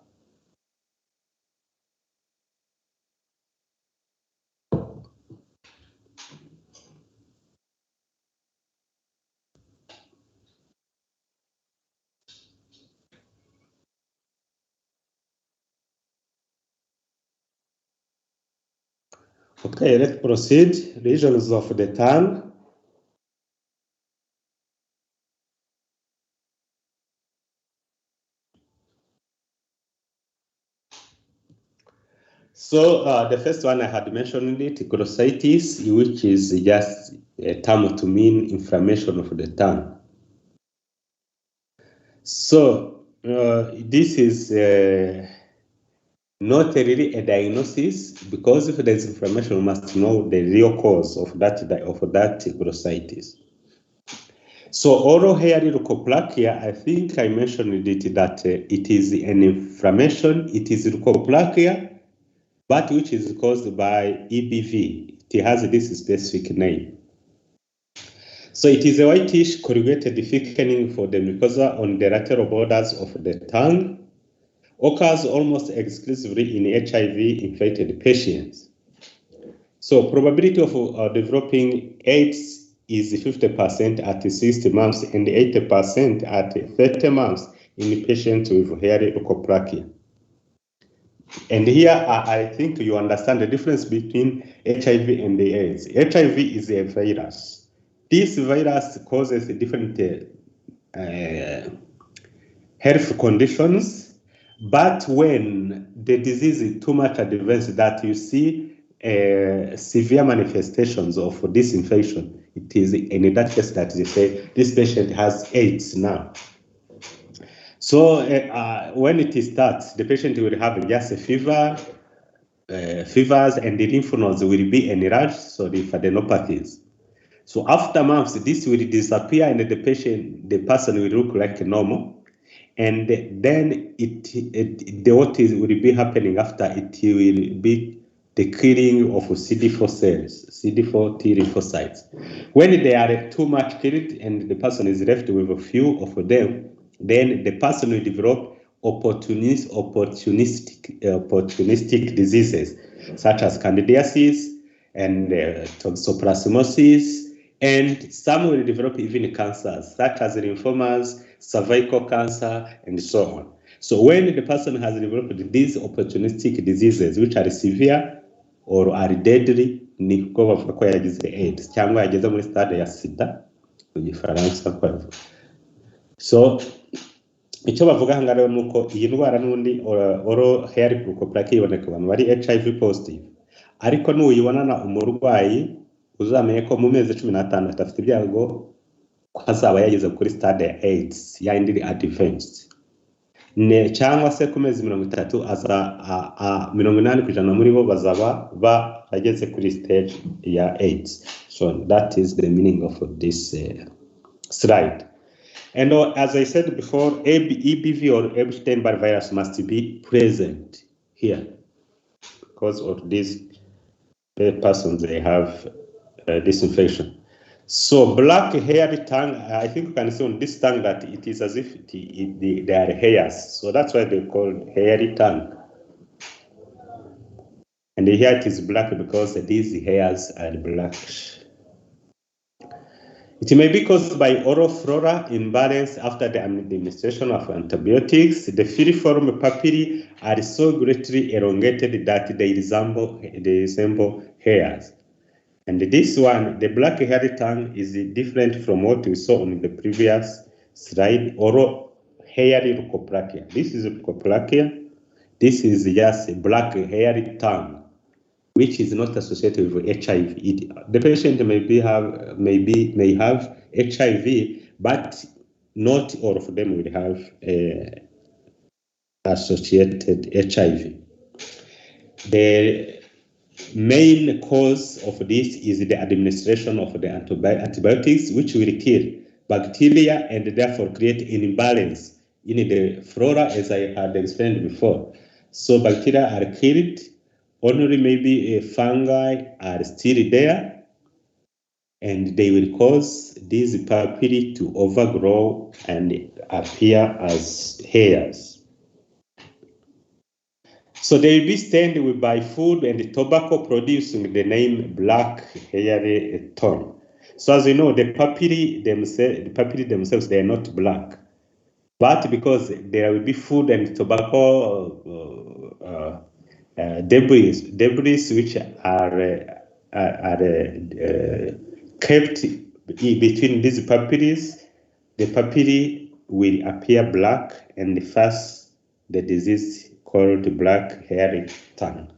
Okay, let's proceed. Regions of the tongue. So the first one I had mentioned it, glossitis, which is just a term to mean inflammation of the tongue. So this is not really a diagnosis, because if there is inflammation, we must know the real cause of that glossitis. So oral hair leukoplakia, I think I mentioned it that it is an inflammation. It is leukoplakia, but which is caused by EBV. It has this specific name. So it is a whitish corrugated thickening for the mucosa on the lateral borders of the tongue. Occurs almost exclusively in HIV-infected patients. So probability of developing AIDS is 50% at 60 months and 80% at 30 months in patients with hairy leukoplakia. And here, I think you understand the difference between HIV and the AIDS. HIV is a virus. This virus causes different health conditions, but when the disease is too much advanced that you see severe manifestations of this infection, it is in that case that they say this patient has AIDS now. So when it starts, the patient will have just a fever, fevers, and the lymph nodes will be enlarged, so the lymphadenopathies. So after months, this will disappear, and the person will look like normal. And then what will be happening after it will be the killing of CD4 cells, CD4 T lymphocytes. When they are too much killed and the person is left with a few of them, then the person will develop opportunistic diseases such as Candidiasis and toxoplasmosis, and some will develop even cancers such as lymphomas, cervical cancer, and so on. So when the person has developed these opportunistic diseases, which are severe or are deadly, niko bavuga ko yagize AIDS cyangwa yageze muri stade ya sida mu gifaransa kwavuga. So icyo bavuga hanga rero nuko iyi ndwara n'undi oral hair plaque iboneka abantu bari HIV positive, ariko n'uyibonana umurwayi uzamenye ko mu mezi 15 afite ibyago ko azaba yageze kuri stade ya AIDS yindi advanced, ne cyangwa se ku mezi 30 aza 80% muri bo bazaba bageze kuri stage ya AIDS. So that is the meaning of this slide. And as I said before, EBV or Epstein-Barr virus must be present here because of these persons, they have this infection. So black hairy tongue, I think you can see on this tongue that it is as if they are hairs. So that's why they call hairy tongue. And here it is black because these hairs are black. It may be caused by oral flora imbalance after the administration of antibiotics. The filiform papillae are so greatly elongated that they resemble hairs. And this one, the black hairy tongue, is different from what we saw on the previous slide, oral hairy leukoplakia. This is leukoplakia. This is just a black hairy tongue, which is not associated with HIV. The patient may have HIV, but not all of them will have associated HIV. The main cause of this is the administration of the antibiotics, which will kill bacteria and therefore create an imbalance in the flora, as I had explained before. So bacteria are killed, only maybe fungi are still there, and they will cause these papillae to overgrow and appear as hairs. So they will be stained by food and tobacco, producing the name black hairy tongue. So as you know, the papillae themselves, they are not black, but because there will be food and tobacco debris which are kept between these papillae, the papillae will appear black and first the disease called black hairy tongue.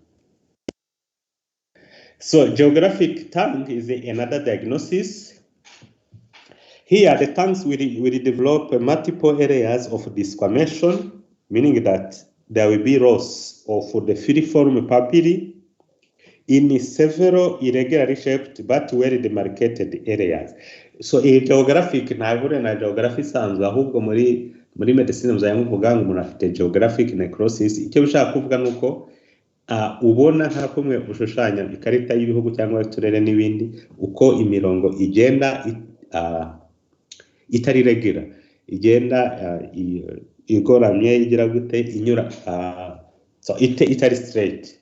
So geographic tongue is another diagnosis. Here the tongues will develop multiple areas of desquamation, meaning that there will be rows of the filiform papillae in several irregularly shaped but well demarcated areas. So geographic ntabure na geography isanzwe, ahubwo muri medicine muzayamuvuga ngo umuntu afite geographic necrosis. Icyo bishaka kuvuga nuko ubona nka kumwe ushushanya ikarita y'ibihugu cyangwa uturere n'ibindi, uko imirongo igenda itari regular, igenda igoramye, igira gute, inyura so itari straight.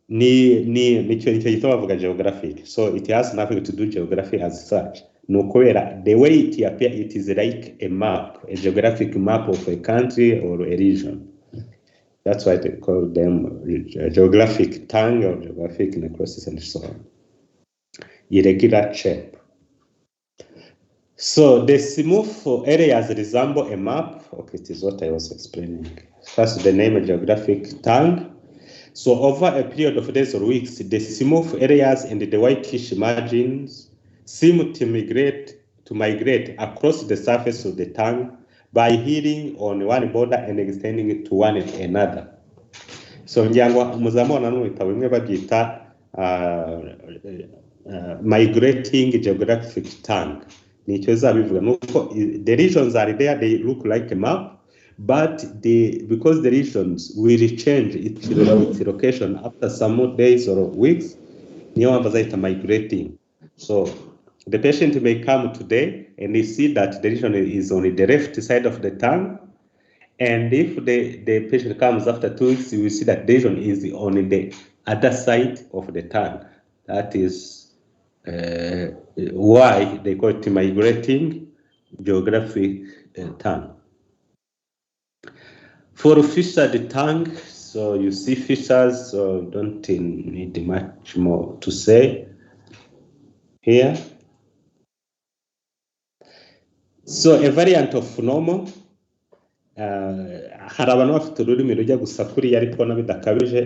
Nicyo gituma bavuga geographic. So it has nothing to do geography as such. No, the way it appears, it is like a map, a geographic map of a country or a region. That's why they call them geographic tongue or geographic necrosis and so on. Irregular shape. So the smooth areas resemble a map. Okay, it is what I was explaining. First, the name geographic tongue. So over a period of days or weeks, the smooth areas and the whitish margins seem to migrate across the surface of the tongue, by healing on one border and extending it to one another. So ngira ngo muzamubona no mu bitabo bimwe babyita migrating geographic tongue. Nicyo zabivuga nuko the regions are there, they look like a map, but because the regions will change its location after some days or weeks, niyo mpamvu zahita migrating. So the patient may come today and you see that the region is on the left side of the tongue. And if the patient comes after 2 weeks, you will see that the region is on the other side of the tongue. That is why they call it migrating geographic tongue. For fissured tongue, so you see fissures, so don't need much more to say here. So a variant of normal. Hari abantu bafite ururimi rujya gusa kuriya ariko na bidakabije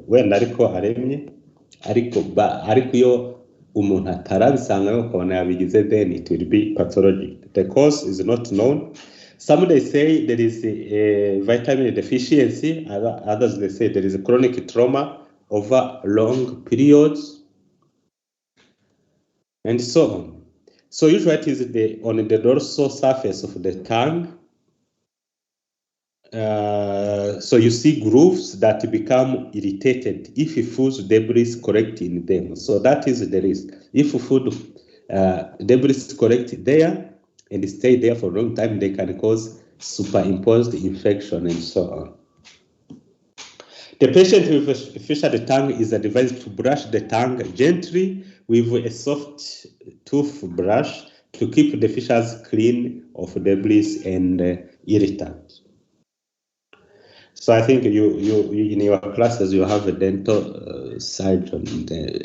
wenda ariko aremye ariko iyo umuntu atarabisanga ukabona yabigize, then it will be pathology. The cause is not known. Some they say there is a vitamin deficiency, others they say there is a chronic trauma over long periods, and so on. So usually it is on the dorsal surface of the tongue. So you see grooves that become irritated if food debris collect in them. So that is the risk. If food debris collect there and stay there for a long time, they can cause superimposed infection and so on. The patient with a fissured tongue is advised to brush the tongue gently with a soft toothbrush to keep the fissures clean of debris and irritants. So I think you in your classes you have a dental surgeon,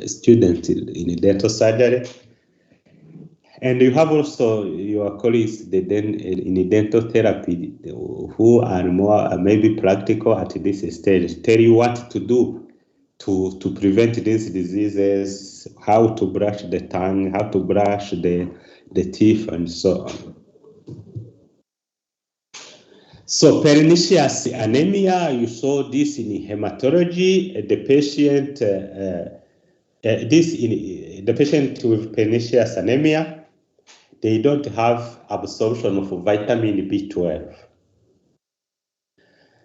student in dental surgery, and you have also your colleagues in dental therapy who are more maybe practical at this stage, tell you what to do to prevent these diseases, how to brush the tongue, how to brush the teeth, and so on. So pernicious anemia, you saw this in hematology. The patient with pernicious anemia, they don't have absorption of vitamin B12.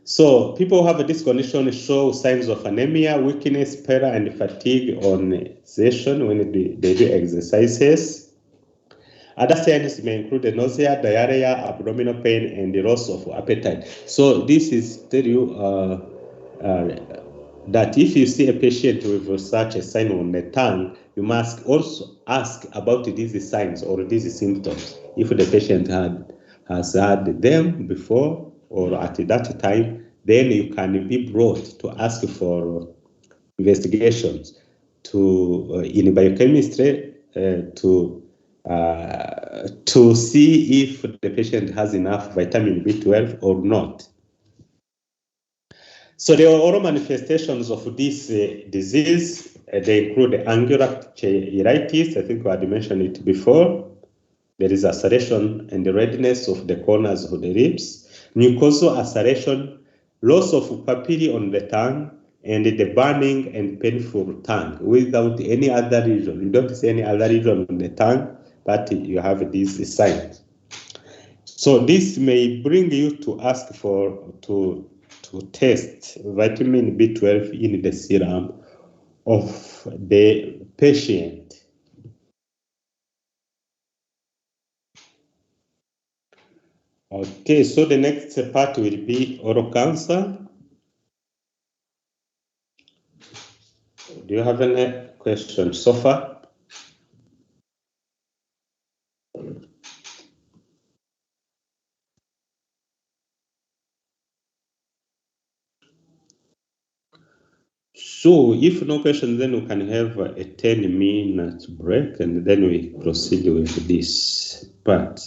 So people who have this condition show signs of anemia, weakness, pallor, and fatigue on session when they do exercises. Other signs may include nausea, diarrhea, abdominal pain, and the loss of appetite. So this is tell you that if you see a patient with such a sign on the tongue, you must also ask about these signs or these symptoms. If the patient has had them before or at that time, then you can be brought to ask for investigations in biochemistry to see if the patient has enough vitamin B12 or not. So the oral manifestations of this disease, they include angular cheilitis. I think we had mentioned it before. There is ulceration and the redness of the corners of the lips, mucosal ulceration, loss of papillae on the tongue, and the burning and painful tongue without any other region. You don't see any other region on the tongue, but you have these signs. So this may bring you to ask to test vitamin B12 in the serum of the patient. Okay, so the next part will be oral cancer. Do you have any questions so far? So if no question, then we can have a 10-minute break and then we proceed with this part.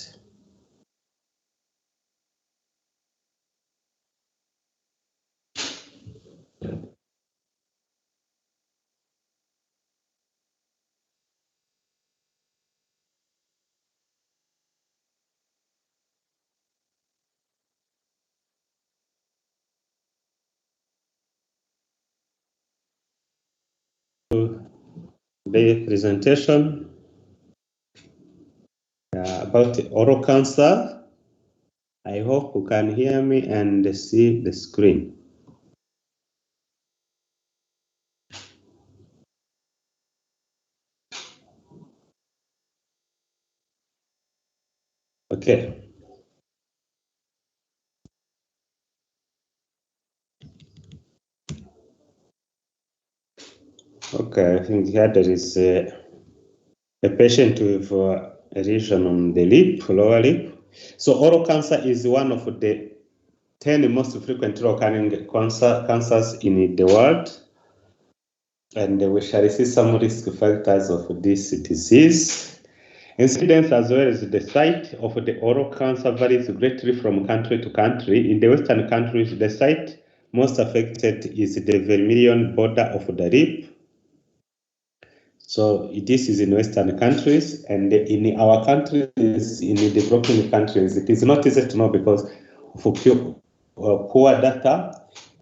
the presentation about oral cancer. I hope you can hear me and see the screen. Okay. Okay, I think here there is a patient with erosion on the lip, lower lip. So oral cancer is one of the 10 most frequent occurring cancers in the world. And we shall see some risk factors of this disease. Incidence as well as the site of the oral cancer varies greatly from country to country. In the Western countries, the site most affected is the vermilion border of the lip. So this is in Western countries, and in our countries, in the developing countries, it is not easy to know because of poor data.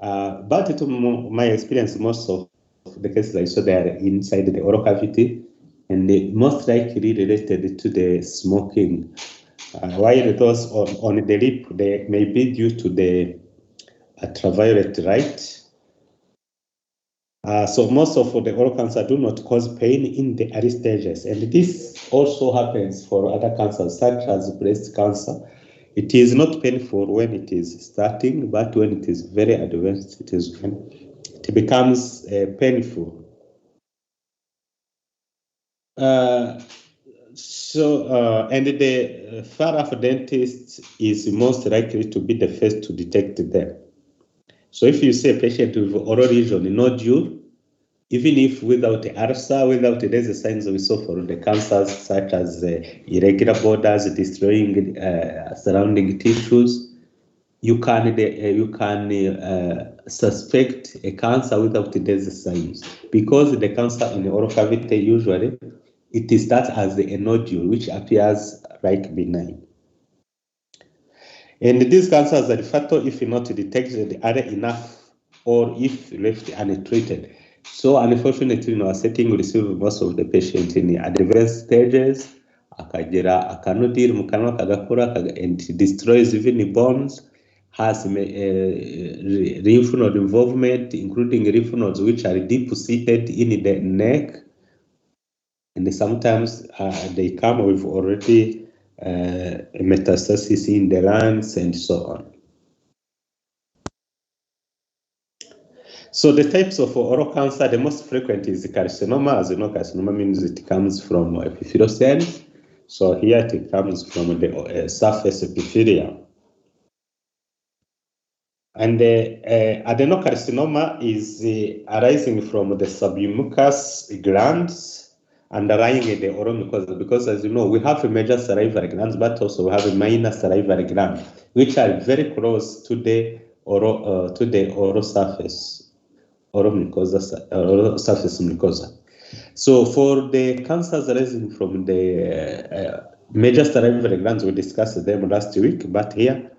But to my experience, most of the cases I saw, they are inside the oral cavity, and they most likely related to the smoking. While those on the lip, they may be due to the ultraviolet light. So most of the oral cancer do not cause pain in the early stages, and this also happens for other cancers such as breast cancer. It is not painful when it is starting, but when it is very advanced, it becomes painful. And the far-off dentist is most likely to be the first to detect them. So if you see a patient with oral lesion, nodule, even if without the ulcer, without the signs we saw for the cancers such as irregular borders destroying surrounding tissues, you can suspect a cancer without these signs, because the cancer in the oral cavity usually it starts as a nodule which appears like benign. And these cancers are fatal if not detected early enough or if left untreated. So unfortunately, in our setting, we receive most of the patients in the advanced stages. Akagera akanodil mu kanwa kagakura and it destroys even the bones, has lymph node involvement, including lymph nodes which are deep-seated in the neck. And sometimes they come with already metastasis in the lungs and so on. So the types of oral cancer, the most frequent is carcinoma. As you know, carcinoma means it comes from epithelial cells. So here it comes from the surface epithelium. And adenocarcinoma is arising from the submucous glands underlying the oral mucosa, because as you know, we have major salivary glands, but also we have a minor salivary gland, which are very close to the oral surface, oral mucosa, oral surface mucosa. So for the cancers arising from the major salivary glands, we discussed them last week, but here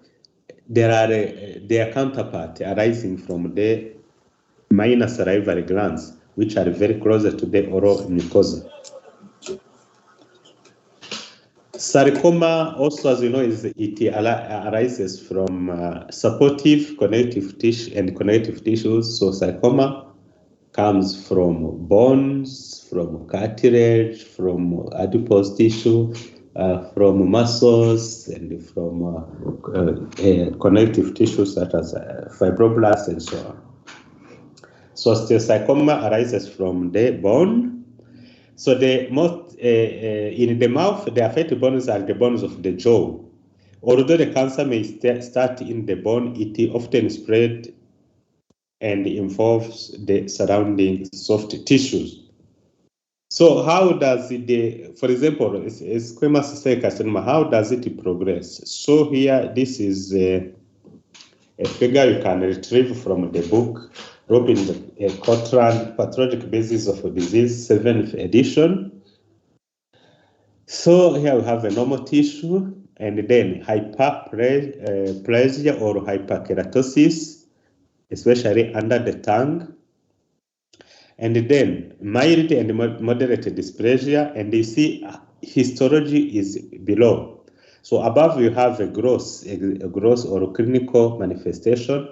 there are their counterpart arising from the minor salivary glands, which are very close to the oral mucosa. Sarcoma also, as you know, it arises from supportive connective tissue and connective tissues. So sarcoma comes from bones, from cartilage, from adipose tissue, from muscles, and from connective tissues such as fibroblasts and so on. So osteosarcoma arises from the bone. So the most in the mouth, the affected bones are the bones of the jaw. Although the cancer may start in the bone, it often spread and involves the surrounding soft tissues. So how does it, for example, squamous cell carcinoma, how does it progress? So here, this is a figure you can retrieve from the book, Robin Cotran, Pathologic Basis of Disease, 7th edition. So here we have a normal tissue, and then hyperplasia or hyperkeratosis, especially under the tongue. And then mild and moderate dysplasia, and you see histology is below. So above you have a gross or clinical manifestation.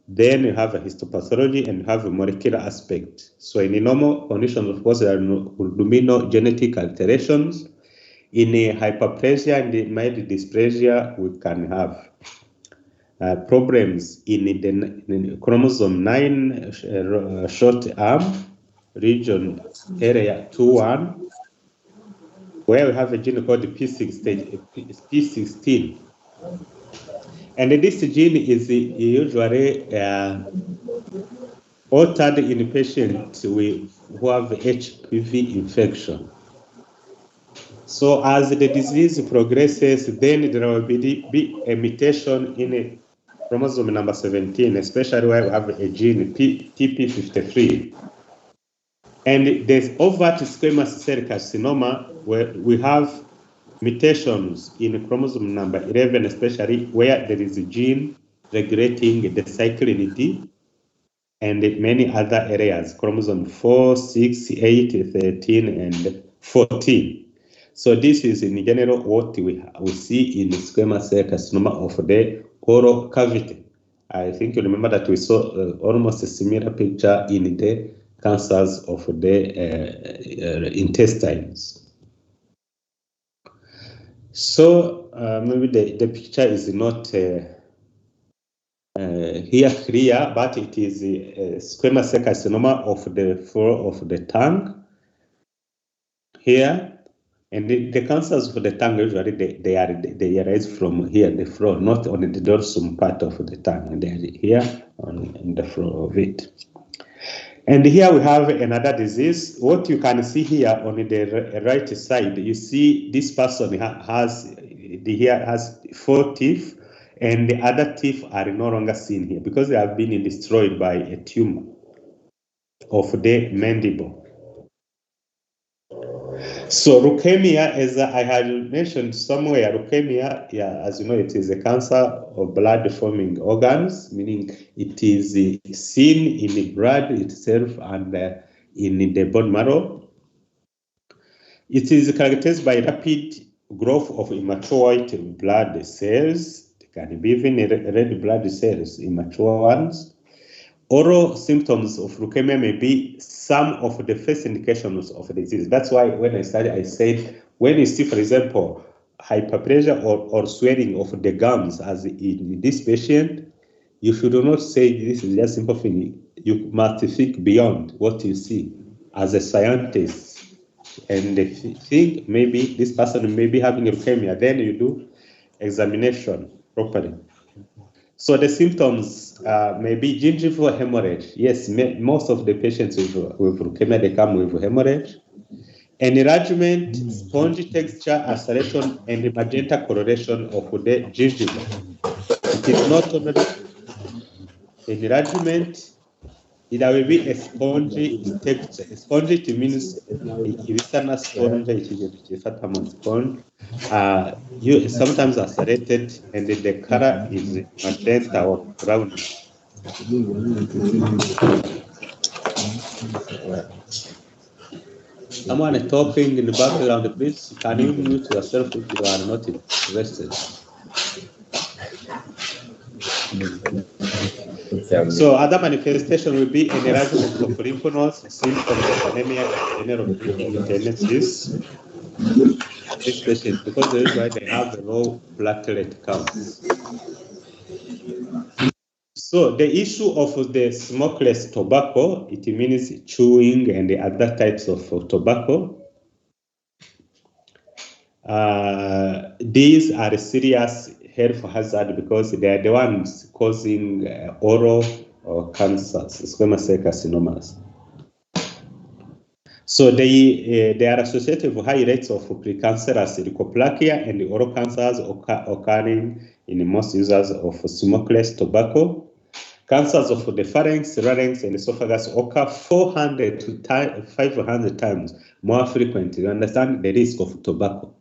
Then you have a histopathology and you have a molecular aspect. So in the normal conditions, of course, there are no genetic alterations. In a hyperplasia and in mild dysplasia, we can have problems in the chromosome 9 short arm region area 2-1, where we have a gene called P16. And this gene is usually altered in patients who have HPV infection. So as the disease progresses, then there will be a mutation in chromosome number 17, especially where we have a gene TP53. And there's overt squamous cell carcinoma, where we have mutations in chromosome number 11, especially where there is a gene regulating the cyclin D, and many other areas, chromosome 4, 6, 8, 13, and 14. So this is in general what we see in squamous cell carcinoma of the oral cavity. I think you remember that we saw almost a similar picture in the cancers of the intestines. So maybe the picture is not here clear, but it is a squamous cell carcinoma of the floor of the tongue here. And the cancers of the tongue usually they arise from here, the floor, not on the dorsum part of the tongue. They are here on the floor of it. And here we have another disease. What you can see here on the right side, you see this person has 4 teeth, and the other teeth are no longer seen here because they have been destroyed by a tumor of the mandible. So leukemia, as I had mentioned somewhere, leukemia, as you know, it is a cancer of blood-forming organs, meaning it is seen in the blood itself and in the bone marrow. It is characterized by rapid growth of immature white blood cells. It can be even red blood cells, immature ones. Oral symptoms of leukemia may be some of the first indications of the disease. That's why when I started, I said, when you see, for example, hyperplasia or swelling of the gums as in this patient, you should not say this is just simple thing. You must think beyond what you see as a scientist and think maybe this person may be having leukemia. Then you do examination properly. So the symptoms may be gingival hemorrhage. Yes, most of the patients with leukemia, they come with hemorrhage. Enlargement, spongy texture, ulceration, and magenta coloration of the gingiva. It is not only enlargement, it will be a spongy texture. Spongy, it means it's a sponge, it is a sponge. You sometimes ulcerated, and the color is magenta or brown. Someone is talking in the background, please. Can you mute yourself if you are not interested? So other manifestation will be enlargement of lymph nodes, symptoms of anemia, general Candidiasis. This patient, because the reason why they have a low platelet counts. So the issue of the smokeless tobacco, it means chewing and the other types of tobacco. These are serious health hazard because they are the ones causing oral cancers, squamous cell carcinomas. So they are associated with high rates of precancerous leukoplakia and oral cancers occurring in most users of smokeless tobacco. Cancers of the pharynx, larynx, and esophagus occur 400 to 500 times more frequently. You understand the risk of tobacco.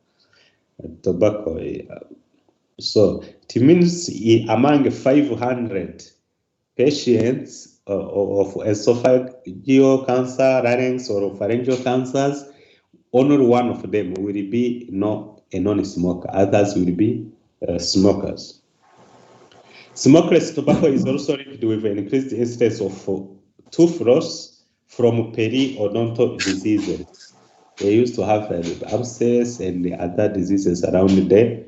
So it means among 500 patients, esophageal cancer, larynx, or pharyngeal cancers, only one of them will be a non-smoker. Others will be smokers. Smokeless tobacco is also linked with an increased incidence of tooth loss from periodontal diseases. They used to have abscess and the other diseases around the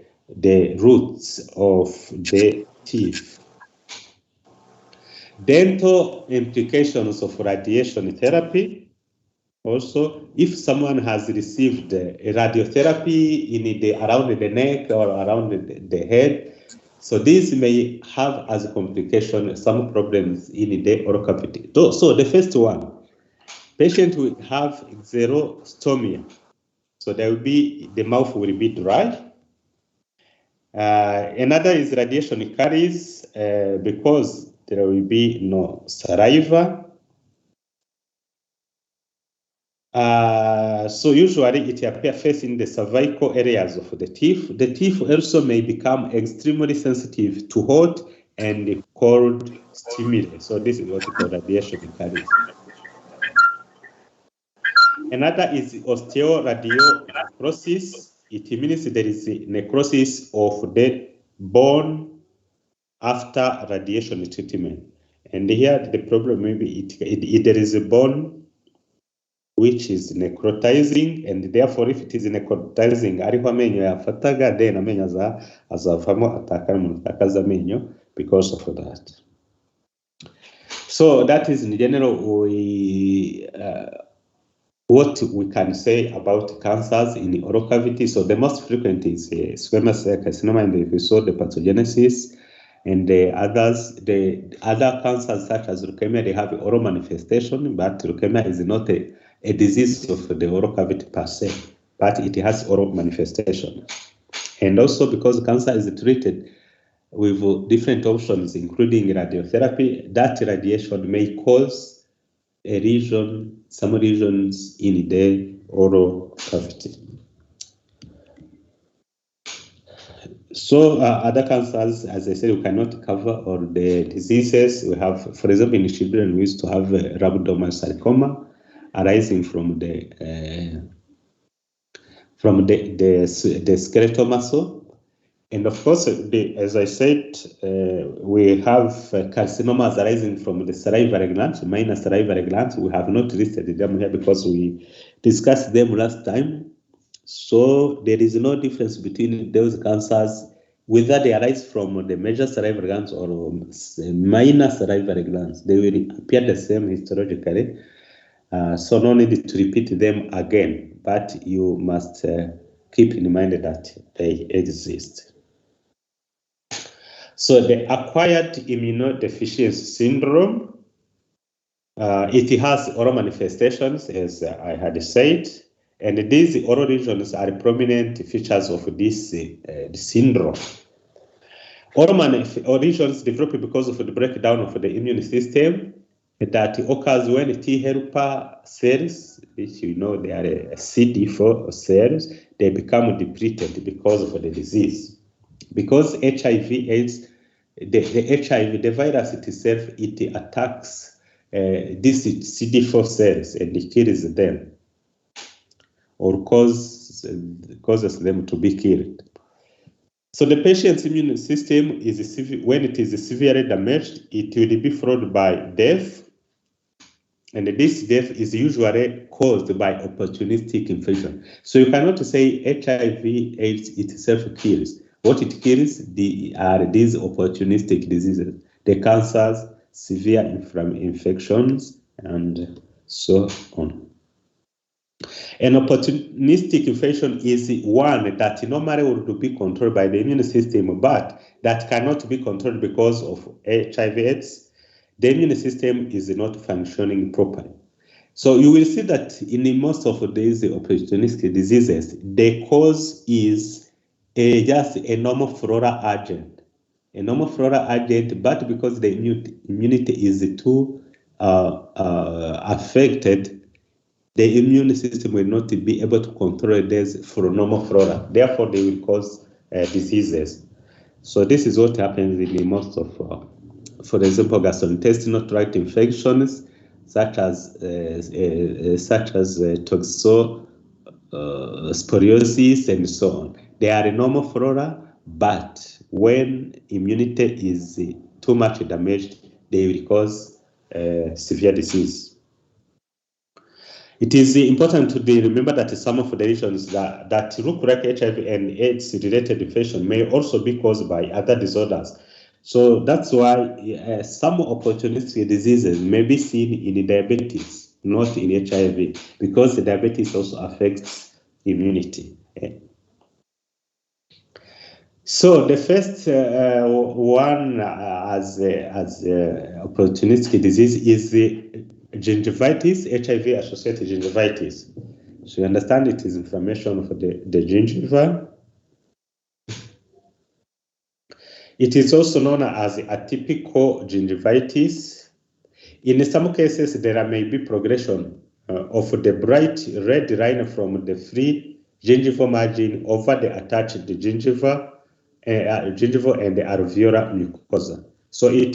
roots of the teeth. Dental implications of radiation therapy. Also, if someone has received a radiotherapy around the neck or around the head, so this may have as a complication some problems in the oral cavity. So the first one, patient will have xerostomia. So the mouth will be dry. Another is radiation caries because there will be no saliva. So usually it appears first in the cervical areas of the teeth. The teeth also may become extremely sensitive to hot and cold stimuli. So this is what we call radiation caries. Another is osteoradionecrosis. It means there is a necrosis of the bone after radiation treatment. And here the problem may be there is a bone which is necrotizing, and therefore if it is necrotizing, ariho amenyo yafataga, then amenyo azavamo atakaza amenyo because of that. So that is in general what we can say about cancers in the oral cavity. So the most frequent is squamous cell carcinoma, and if you saw the pathogenesis, and the other cancers such as leukemia, they have oral manifestation, but leukemia is not a disease of the oral cavity per se, but it has oral manifestation. And also because cancer is treated with different options, including radiotherapy, that radiation may cause some lesions in the oral cavity. So other cancers, as I said, we cannot cover all the diseases. We have, for example, in children, we used to have rhabdomyosarcoma arising from the skeletal muscle. And of course, as I said, we have carcinomas arising from the salivary glands, minor salivary glands. We have not listed them here because we discussed them last time. So there is no difference between those cancers, whether they arise from the major salivary glands or minor salivary glands. They will appear the same histologically. So no need to repeat them again, but you must keep in mind that they exist. So the acquired immunodeficiency syndrome, it has oral manifestations, as I had said, and these oral lesions are prominent features of this syndrome. Oral lesions develop because of the breakdown of the immune system that occurs when T helper cells, which you know they are CD4 cells, they become depleted because of the disease. Because HIV/AIDS, the virus itself, it attacks these CD4 cells and it kills them, or causes them to be killed. So the patient's immune system is when it is severely damaged, it will be followed by death, and this death is usually caused by opportunistic infection. So you cannot say HIV/AIDS itself kills. What it kills are these opportunistic diseases, the cancers, severe infections, and so on. An opportunistic infection is one that normally would be controlled by the immune system, but that cannot be controlled because of HIV/AIDS. The immune system is not functioning properly. So you will see that in most of these opportunistic diseases, the cause is just a normal floral agent. But because the immunity is too affected, the immune system will not be able to control this for normal flora. Therefore, they will cause diseases. So this is what happens in most of for example, gastrointestinal tract infections, such as toxoplasmosis and so on. They are a normal flora, but when immunity is too much damaged, they will cause severe disease. It is important to remember that some of the lesions that look like HIV and AIDS-related infection may also be caused by other disorders. So that's why some opportunistic diseases may be seen in diabetes, not in HIV, because the diabetes also affects immunity. So the first one as opportunistic disease is the gingivitis, HIV-associated gingivitis. So you understand it is inflammation of the gingiva. It is also known as atypical gingivitis. In some cases, there may be progression of the bright red line from the free gingival margin over the attached gingiva and the alveolar mucosa. So it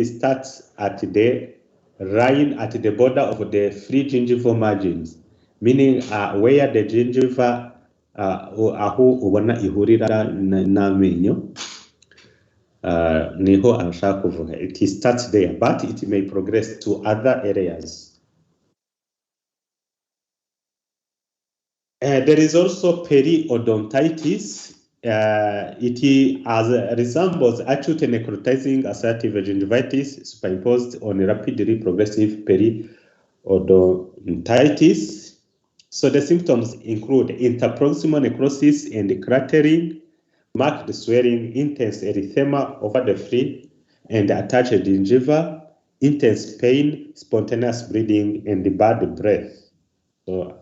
starts at the line at the border of the free gingival margins, meaning where the gingiva aho ubona ihurira n'amenyo. Niho ashaka kuvuga. It starts there, but it may progress to other areas. There is also periodontitis. It resembles acute necrotizing ulcerative gingivitis superimposed on rapidly progressive periodontitis. So the symptoms include interproximal necrosis and clattering, marked swelling, intense erythema over the free and attached gingiva, intense pain, spontaneous bleeding, and bad breath. So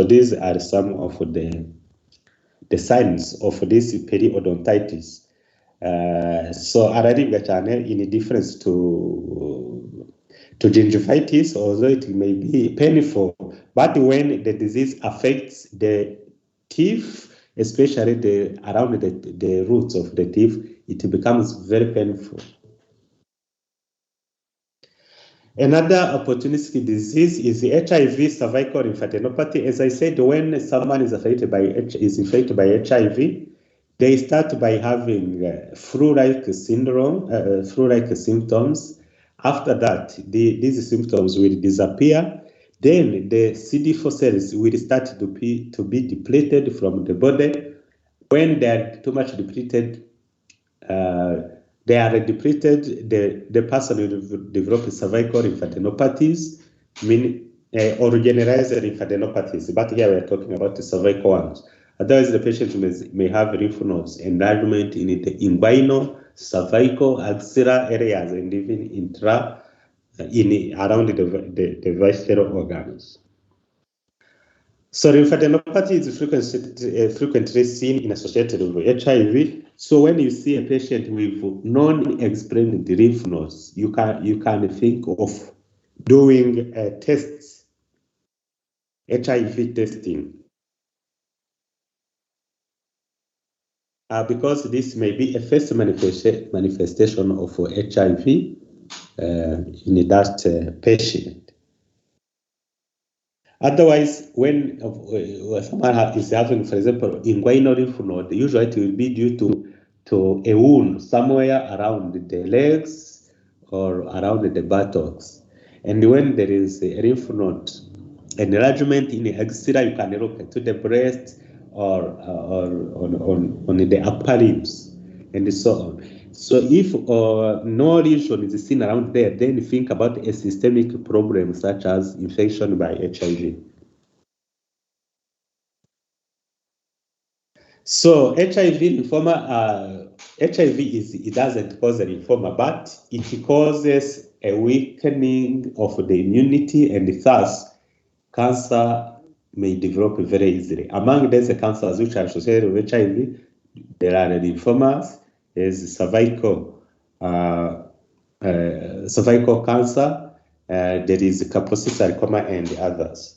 these are some of the signs of this periodontitis. So araribwa cyane in difference to gingivitis, although it may be painful, but when the disease affects the teeth, especially around the roots of the teeth, it becomes very painful. Another opportunistic disease is the HIV cervical infertinopathy. As I said, when someone is infected by HIV, they start by having flu-like syndrome, flu-like symptoms. After that, these symptoms will disappear. Then the CD4 cells will start to be depleted from the body. When they are too much depleted, the person will develop cervical infertinopathies, or generalized infertinopathies, but here we are talking about the cervical ones. Otherwise, the patient may have lymph nodes enlargement in the inguinal, cervical, axilla areas, and even around the visceral organs. So lymphadenopathy is frequently seen in associated with HIV. So when you see a patient with non-explained lymph nodes, you can think of doing tests, HIV testing, because this may be a first manifestation of HIV in that patient. Otherwise, when someone is having, for example, inguinal lymph node, usually it will be due to a wound somewhere around the legs or around the buttocks. And when there is a lymph node enlargement in the axilla, you can look to the breast or on the upper limbs and so on. So if no lesion is seen around there, then think about a systemic problem such as infection by HIV. So HIV lymphoma, it doesn't cause a lymphoma, but it causes a weakening of the immunity, and thus cancer may develop very easily. Among these cancers which are associated with HIV, there are lymphomas, there's cervical cancer, there is Kaposi sarcoma, and others.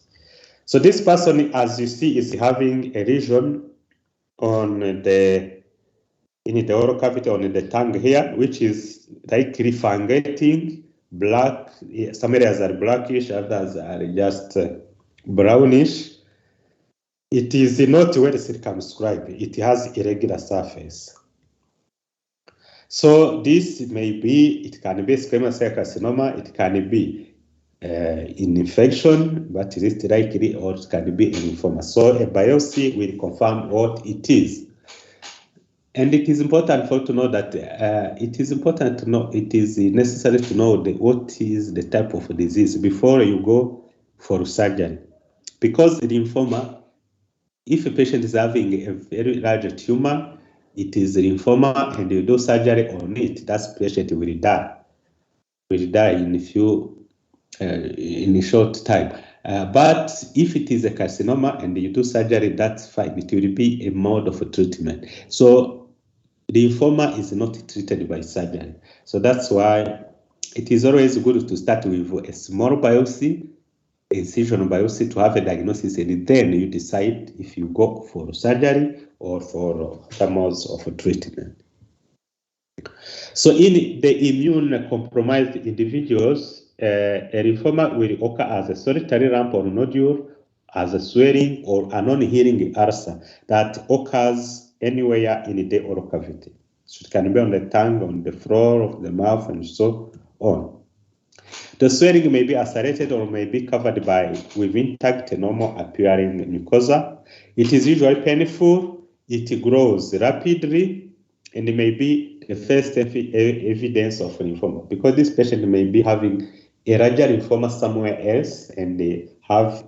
So this person, as you see, is having a lesion on the in the oral cavity on the tongue here, which is likely fungating, black. Some areas are blackish, others are just brownish. It is not well circumscribed. It has irregular surface. So this may be, it can be squamous cell carcinoma, it can be in infection, but it is likely, or it can be a lymphoma. So a biopsy will confirm what it is. And it is important to know that it is necessary to know what is the type of disease before you go for surgery. Because the lymphoma, if a patient is having a very large tumor, it is lymphoma, and you do surgery on it, that patient will die. Will die in a short time. But if it is a carcinoma and you do surgery, that's fine. It will be a mode of treatment. So lymphoma is not treated by surgery. So that's why it is always good to start with a small biopsy, incision biopsy, to have a diagnosis, and then you decide if you go for surgery or for other modes of treatment. So in the immune compromised individuals, a lymphoma will occur as a solitary lump or nodule, as a swelling or a non-healing ulcer that occurs anywhere in the oral cavity. So it can be on the tongue, on the floor of the mouth, and so on. The swelling may be ulcerated or may be covered with intact normal appearing mucosa. It is usually painful, it grows rapidly, and it may be the first evidence of lymphoma, because this patient may be having a larger lymphoma somewhere else and they have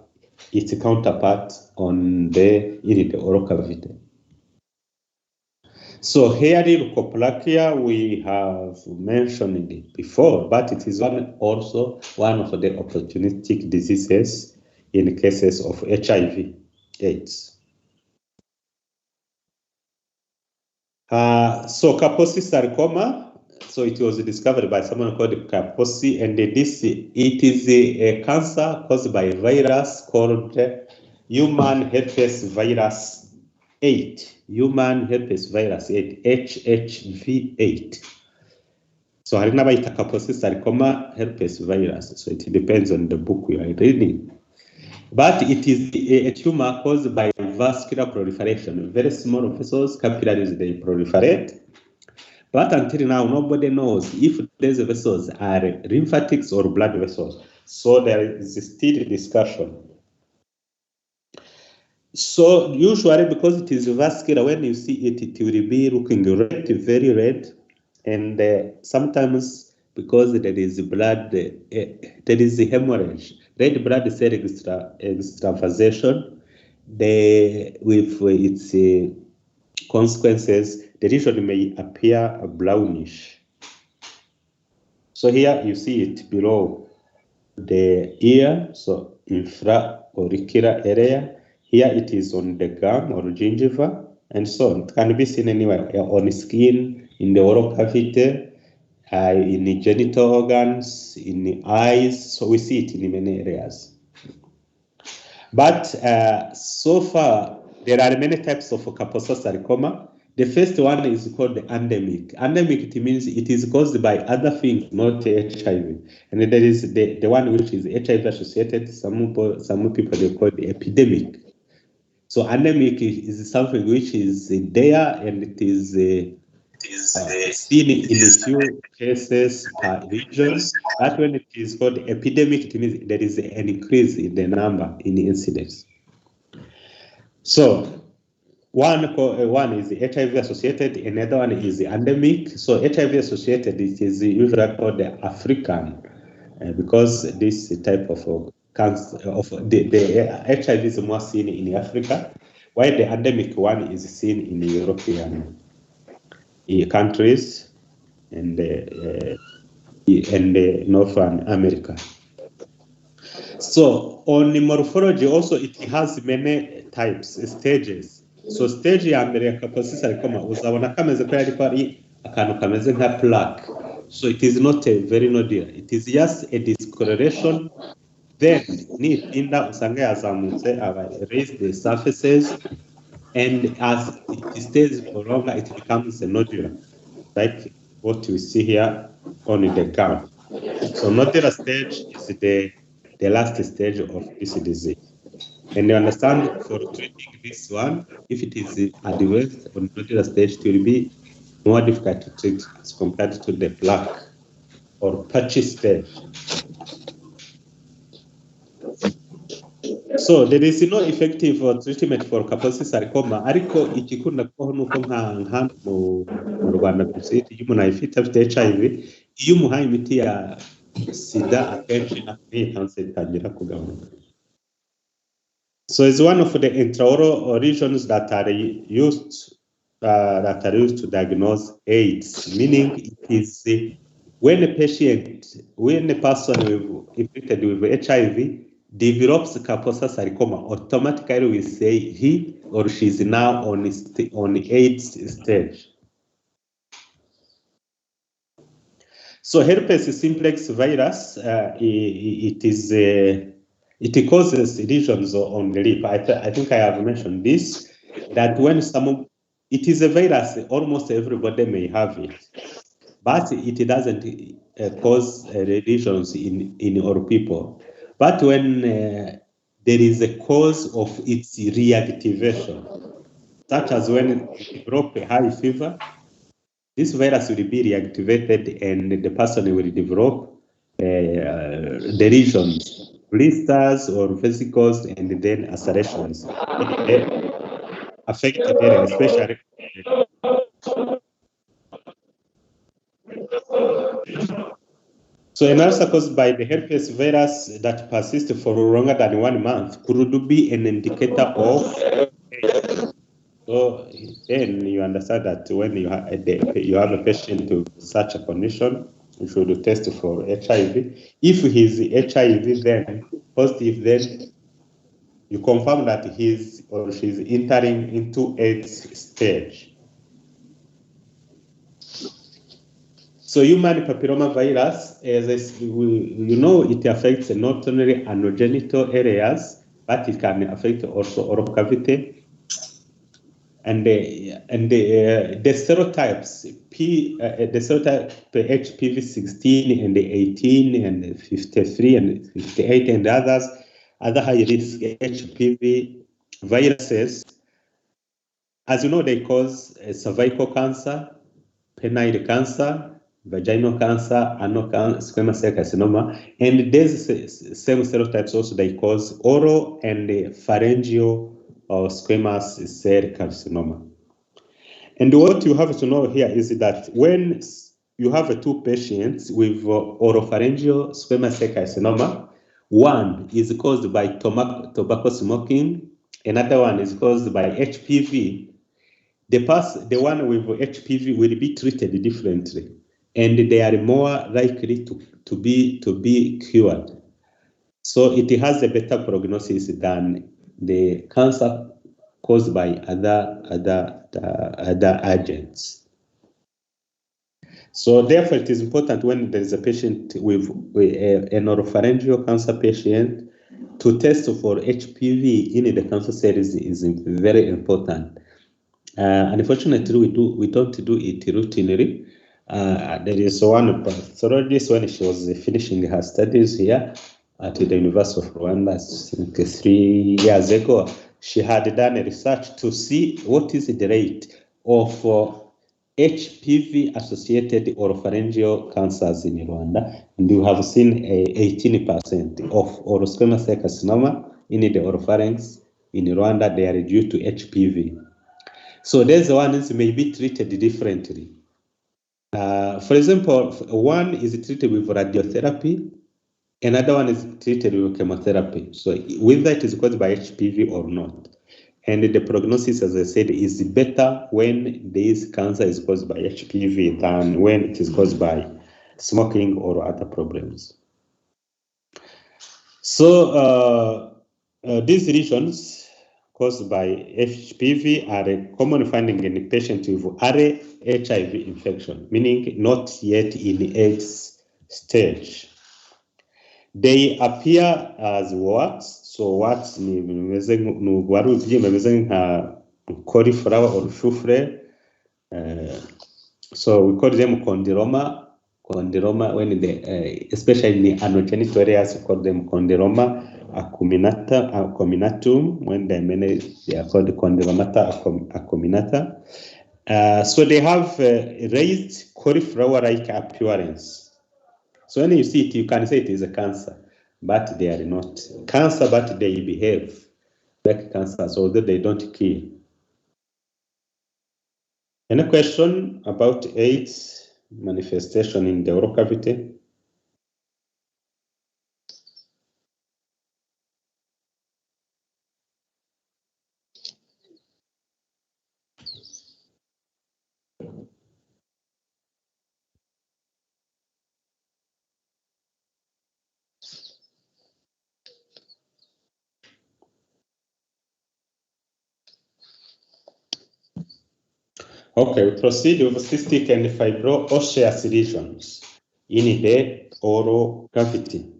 its counterpart in the oral cavity. So hairy leukoplakia, we have mentioned it before, but it is also one of the opportunistic diseases in cases of HIV/AIDS. So Kaposi sarcoma, so it was discovered by someone called Kaposi, and it is a cancer caused by a virus called human herpes virus 8, human herpes virus 8, HHV8. So harina baita Kaposi sarcoma herpes virus. So it depends on the book we are reading. But it is a tumor caused by vascular proliferation. Very small vessels, capillaries, they proliferate. But until now, nobody knows if these vessels are lymphatics or blood vessels. So there is still discussion. So usually, because it is vascular, when you see it, it will be looking red, very red. And sometimes because there is blood, there is hemorrhage, red blood cell extravasation, with its consequences, the lesion may appear brownish. So here you see it below the ear, so infra-auricular area. Here it is on the gum or gingiva, and so on. It can be seen anywhere, on skin, in the oral cavity, in the genital organs, in the eyes. So we see it in many areas. But so far, there are many types of Kaposi sarcoma. The first one is called the endemic. Endemic, it means it is caused by other things, not HIV. And there is the one which is HIV associated. Some people they call it epidemic. So endemic is something which is there, and it is seen in a few cases per region. But when it is called epidemic, it means there is an increase in the number in the incidence. So one is HIV associated, another one is endemic. So HIV associated, it is usually called the African, because this type of cancer of the HIV is more seen in Africa, while the endemic one is seen in the European countries and Northern America. So on the morphology also, it has many types, stages. So stage ya mbere ya Kaposi sarcoma uzabona kameze ko yari pari akantu kameze nka plaque. So it is not a very nodular. It is just a discoloration. Then nitinda usanga yazamutse aba raise the surfaces And as it stays for longer, it becomes a nodular, like what you see here on the graph. So nodular stage is the last stage of this disease. And you understand, for treating this one, if it is advanced on nodular stage, it will be more difficult to treat as compared to the plaque or patchy stage. So there is no effective treatment for Kaposi sarcoma, ariko igikunda kubaho nuko nka mu Rwanda dufite iyo umuntu ayifite afite HIV, iyo umuhaye imiti ya sida akenshi iyi cancer itangira kugabanuka. So it's one of the intraoral regions that are used to diagnose AIDS, meaning it is when a person infected with HIV develops Kaposi sarcoma, automatically we say he or she is now on AIDS stage. So herpes simplex virus, it causes lesions on the lip. I think I have mentioned this, that when it is a virus, almost everybody may have it, but it doesn't cause lesions in all people. But when there is a cause of its reactivation, such as when you develop a high fever, this virus will be reactivated and the person will develop the lesions, blisters or vesicles, and then ulcerations. Affected area, especially. So an ulcer caused by the herpes virus that persists for longer than 1 month could be an indicator of AIDS. So then you understand that when you have a patient with such a condition, you should test for HIV. If he's HIV then positive, then you confirm that he's or she's entering into AIDS stage. So human papillomavirus, as you know, it affects not only anogenital areas, but it can affect also oral cavity. And the serotypes, the serotype HPV 16 and the 18 and the 53 and 58 and other high risk HPV viruses, as you know, they cause cervical cancer, penile cancer, vaginal cancer, anal cancer, squamous cell carcinoma, and these same serotypes also they cause oral and pharyngeal or squamous cell carcinoma. And what you have to know here is that when you have two patients with oropharyngeal squamous cell carcinoma, one is caused by tobacco smoking, another one is caused by HPV. The one with HPV will be treated differently, and they are more likely to be cured. So it has a better prognosis than the cancer caused by other agents. So therefore, it is important when there is a patient with an oropharyngeal cancer patient to test for HPV in the cancer cells is very important. Unfortunately, we don't do it routinely. There is one pathologist when she was finishing her studies here at the University of Rwanda, I think 3 years ago, she had done a research to see what is the rate of HPV-associated oropharyngeal cancers in Rwanda, and you have seen 18% of orosquamous cell carcinoma in the oropharynx in Rwanda, they are due to HPV. So these ones may be treated differently. For example, one is treated with radiotherapy, another one is treated with chemotherapy. So whether it is caused by HPV or not. And the prognosis, as I said, is better when this cancer is caused by HPV than when it is caused by smoking or other problems. So these lesions caused by HPV are a common finding in patients with RA HIV infection, meaning not yet in AIDS stage. They appear as warts. So warts ni wari ubyimba bimeze cauliflower or choufle. So we call them condyloma. Condyloma, when especially in the anogenital areas, we call them condyloma acuminatum. When they are called condylomata acuminata. So they have raised cauliflower-like appearance. So when you see it, you can say it is a cancer, but they are not cancer, but they behave like cancers, although they don't kill. Any question about AIDS manifestation in the oral cavity? Okay, we proceed with cystic and fibro-osseous lesions in the oral cavity.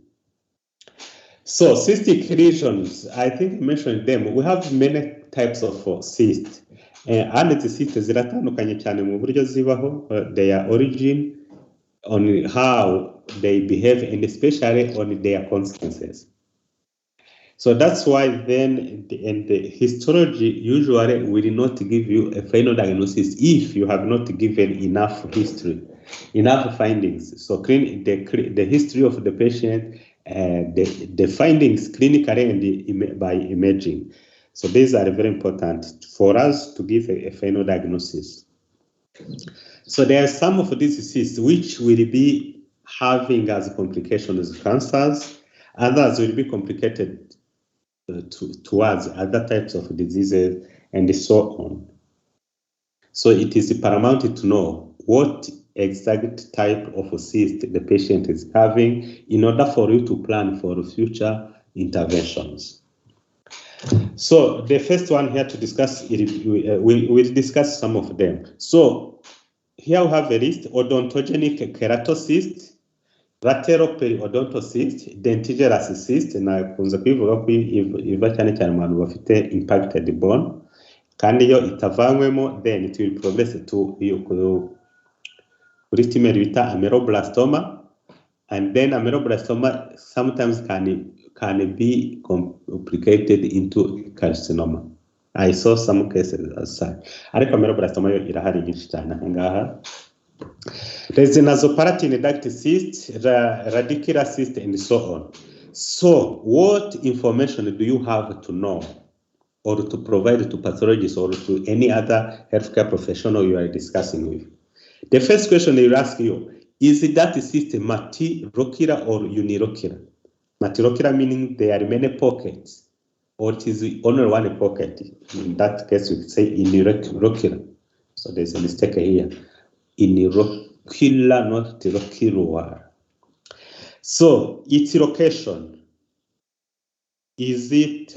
So cystic lesions, I think I mentioned them. We have many types of cysts. And the cysts ziratandukanye cyane mu buryo zibaho, their origin, on how they behave, and especially on their consequences. So that's why then the histology usually will not give you a final diagnosis if you have not given enough history, enough findings. So the history of the patient, the findings clinically and by imaging. So these are very important for us to give a final diagnosis. So there are some of these cysts which will be having as complications cancers, others will be complicated towards other types of diseases and so on. So it is paramount to know what exact type of cyst the patient is having in order for you to plan for future interventions. So the first one here to discuss, we'll discuss some of them. So here we have a list: Odontogenic Keratosis, Lateral Periodontal Cyst, Dentigerous Cyst, nakunze kubivuga ko iva cyane cyane mu bantu bafite impacted bone, kandi iyo itavanywemo then it will progress to kuri tumor bita ameloblastoma, and then ameloblastoma sometimes can be complicated into carcinoma. I saw some cases as such. Ariko ameloblastoma yo irahari nyinshi cyane ngaha. There's a nasopalatine duct cyst, radicular cyst, and so on. So what information do you have to know or to provide to pathologists or to any other healthcare professional you are discussing with? The first question they will ask you, is that cyst multilocular or unilocular? Multilocular meaning there are many pockets, or it is only one pocket. In that case, we say unilocular. So there's a mistake here. Unilocular, not locular. So its location, is it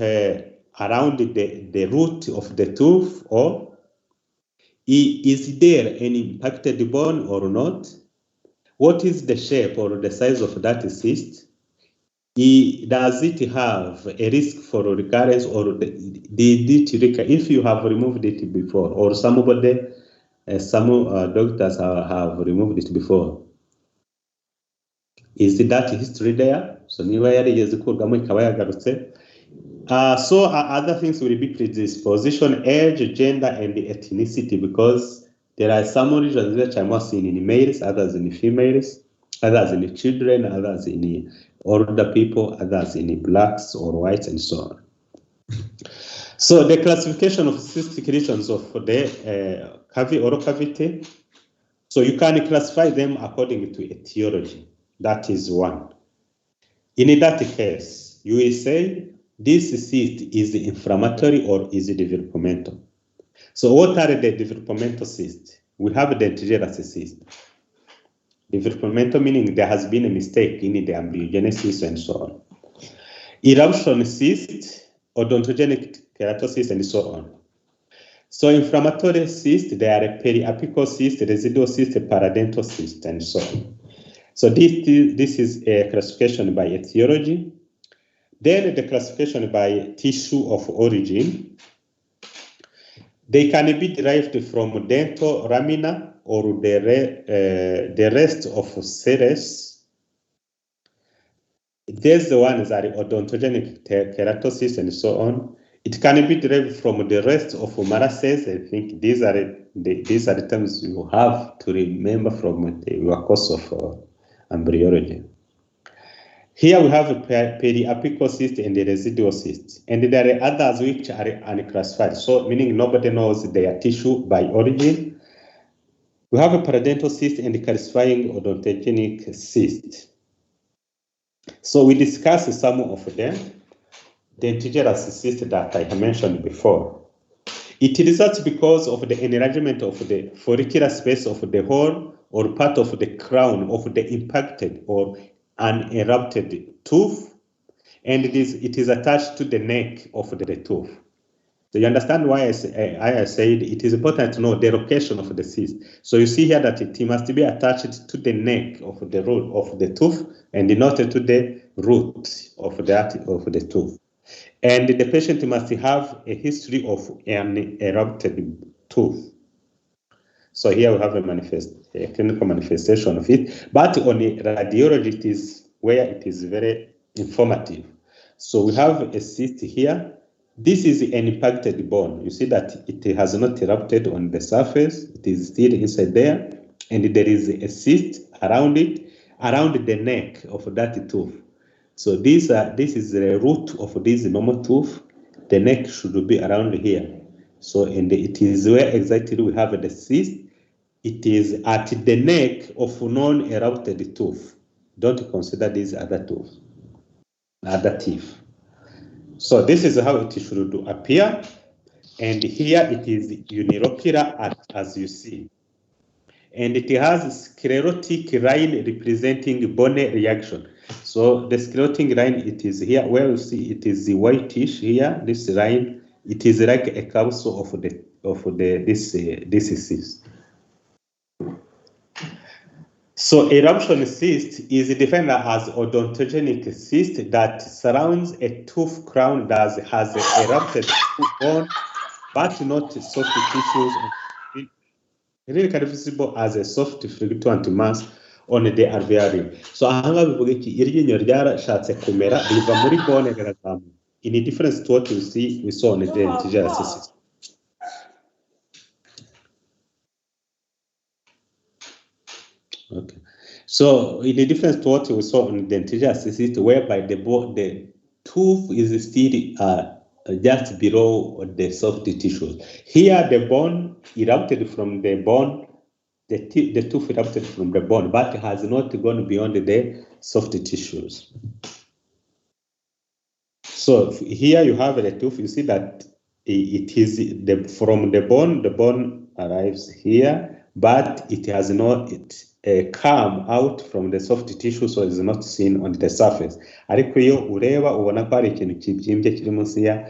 around the root of the tooth, or is there any impacted bone or not? What is the shape or the size of that cyst? Does it have a risk for recurrence, or did it recur if you have removed it before, or some doctors have removed it before? Is that history there? So niba yarigeze kurwamo ikaba yagarutse. So other things will be predisposition, age, gender, and ethnicity, because there are some regions which are more seen in males, others in females, others in children, others in older people, others in blacks or whites, and so on. So the classification of cystic lesions of the oral cavity. So you can classify them according to etiology. That is one. In that case, you will say this cyst is inflammatory or is developmental. So what are the developmental cysts? We have the dentigerous cyst. Developmental meaning there has been a mistake in the embryogenesis and so on. Erosion cyst, odontogenic keratosis, and so on. So inflammatory cyst, there are periapical cyst, residual cyst, paradental cyst, and so on. So this is a classification by etiology. Then the classification by tissue of origin. They can be derived from dental lamina or the rest of seres. There's the ones that are odontogenic keratosis and so on. It can be derived from the rest of Maraces. I think these are the terms you have to remember from your course of embryology. Here we have a periapical cyst and the residual cyst, and there are others which are unclassified, so meaning nobody knows their tissue by origin. We have a periodontal cyst and calcifying odontogenic cyst. So we discussed some of them. The Dentigerous cyst that I mentioned before. It results because of the enlargement of the follicular space of the whole or part of the crown of the impacted or unerupted tooth, and it is attached to the neck of the tooth. So you understand why I said it is important to know the location of the cyst. So you see here that it must be attached to the neck of the root of the tooth and not to the root of the tooth. And the patient must have a history of an erupted tooth. So here we have a clinical manifestation of it, but on the radiology it is where it is very informative. So we have a cyst here. This is an impacted bone. You see that it has not erupted on the surface. It is still inside there, and there is a cyst around it, around the neck of that tooth. So this is the root of this normal tooth. The neck should be around here. So it is where exactly we have the cyst. It is at the neck of non-erupted tooth. Don't consider these other teeth. So this is how it should appear. And here it is unilocular as you see. And it has sclerotic line representing bone reaction. So the sclerotic line, it is here where you see it is the whitish here. This line, it is like a capsule of this cyst. So eruption cyst is defined as odontogenic cyst that surrounds a tooth crown that has erupted bone, but not soft tissues. Really kind of visible as a soft fluctuant mass on the alveoli. So ahanga bivuga iki iryinyo ryarashatse kumera riva muri bone garazamu. In a difference to what we saw on the dentigerous cyst. Okay. So in a difference to what we saw on the dentigerous cyst, whereby the tooth is still just below the soft tissues. Here, the bone erupted from the bone, the tooth erupted from the bone, but has not gone beyond the soft tissues. So here you have the tooth. You see that it is from the bone arrives here, but it has not come out from the soft tissue, so it's not seen on the surface. Ariko iyo ureba ubona ko hari ikintu kibyimbye kiri munsi ya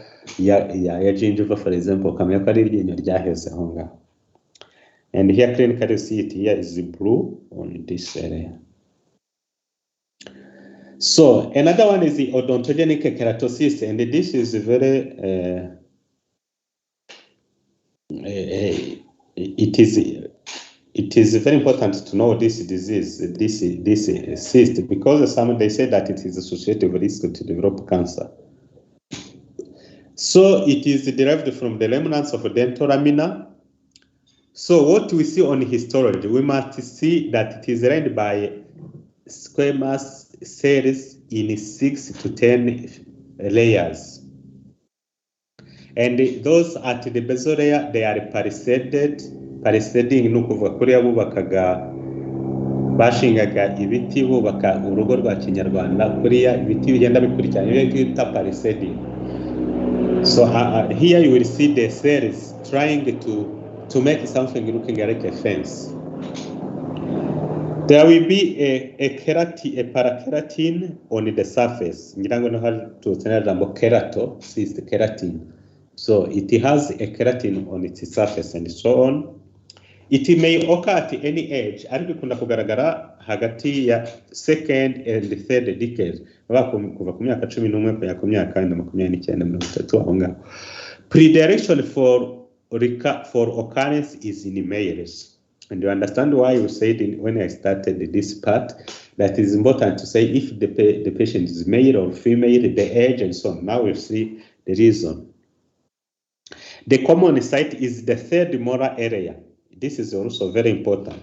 gingiva, for example, ukamenya ko ari iryinyo ryaheze aho ngaho. And here clinically you see it here is blue on this area. So another one is the odontogenic keratosis, and this is very it is very important to know this disease, this cyst, because they say that it is associated with risk to develop cancer. So it is derived from the remnants of dental lamina. So what we see on histology, we must see that it is lined by squamous cells in 6 to 10 layers. And those at the basal layer, they are palisading ni ukuvuga kuriya bashingaga ibiti bubaka urugo rwa kinyarwanda, kuriya ibiti bigenda bikurikirana iyo twita palisading. So here you will see the cells trying to make something looking like a fence. There will be a parakeratin on the surface. Ngirango no hari tutenera mo cyst keratin. So it has a keratin on its surface and so on. It may occur at any age, ariko ikunda kugaragara hagati ya second and third decade. Kuva ku myaka 11 kugera ku myaka 29 aho ngaho. Predilection for occurrence is in males. And you understand why you said when I started this part, that is important to say if the patient is male or female, the age and so on. Now we see the reason. The common site is the third molar area. This is also very important.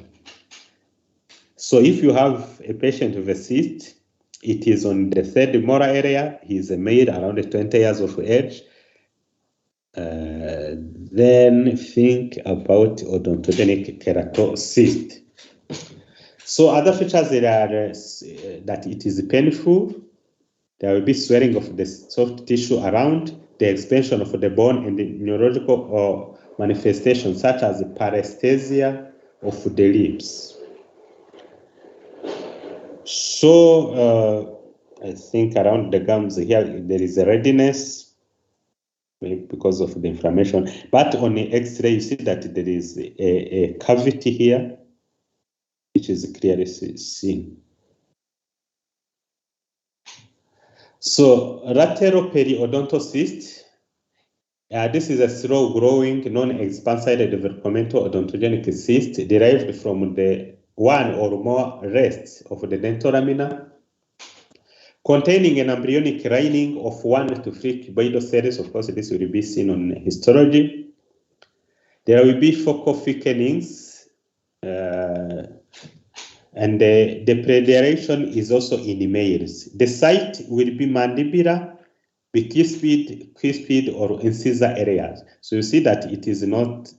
So if you have a patient with a cyst, it is on the third molar area. He is a male around 20 years of age. Then think about odontogenic keratosis. So other features are that it is painful. There will be swelling of the soft tissue around, the expansion of the bone, and the neurological manifestations such as paresthesia of the lips. So I think around the gums here there is a redness, maybe because of the inflammation. But on the X-ray you see that there is a cavity here, which is clearly seen. So lateral periodontal cyst. This is a slow-growing, non-expansile developmental odontogenic cyst derived from the one or more rests of the dental lamina, containing an embryonic lining of 1 to 3 cuboidal cells. Of course, this will be seen on histology. There will be focal thickenings, and the predilection is also in males. The site will be mandibular, cuspid or incisor areas. So you see that it is not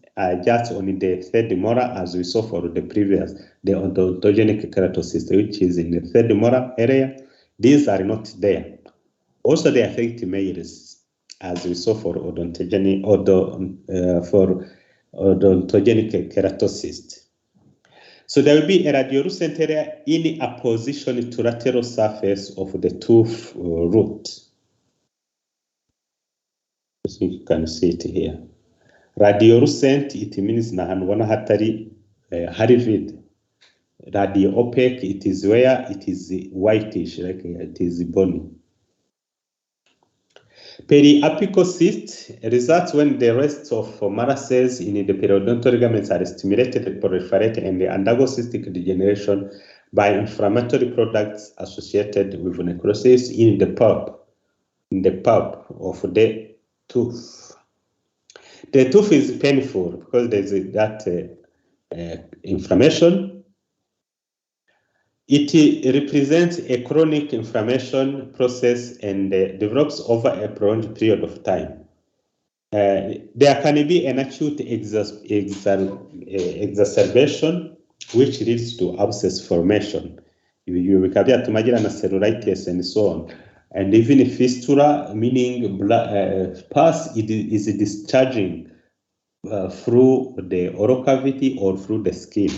just on the third molar as we saw for the previous, the odontogenic keratosis, which is in the third molar area. These are not there. Also, they affect males, as we saw for odontogenic keratosis. So there will be a radiolucent area in opposition to lateral surface of the tooth root. So you can see it here. Radiolucent, it means nahanwana hatari harivid. Radio-opaque, it is where it is whitish, like it is bony. Periapical cyst results when the rest of molar cells in the periodontal ligaments are stimulated, proliferate, and undergo cystic degeneration by inflammatory products associated with necrosis in the pulp of the tooth. The tooth is painful because there is that inflammation. It represents a chronic inflammation process and develops over a prolonged period of time. There can be an acute exacerbation, which leads to abscess formation. Bikaba byatumagira na cellulitis and so on. And even fistula, meaning pus is discharging through the oral cavity or through the skin.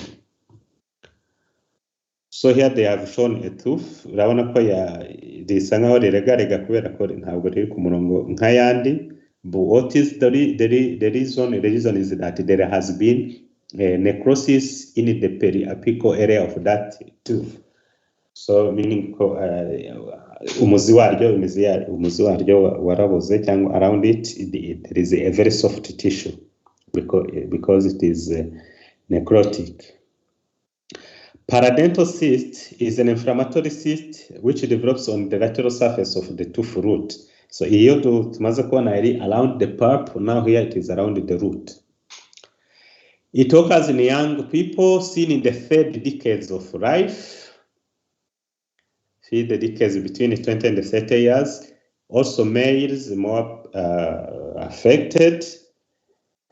So here they have shown a tooth. Urabona ko risa nkaho riregarega kubera ko ntabwo riri ku murongo nk'ayandi. But what is the reason? The reason is that there has been a necrosis in the periapical area of that tooth. So meaning ko umuzi waryo waraboze cyangwa around it there is a very soft tissue because it is necrotic. Paradental cyst is an inflammatory cyst which develops on the lateral surface of the tooth root. So here tumaze kubona around the pulp, now here it is around the root. It occurs in young people seen in the third decades of life. See the decades between 20 and 30 years. Also males more affected.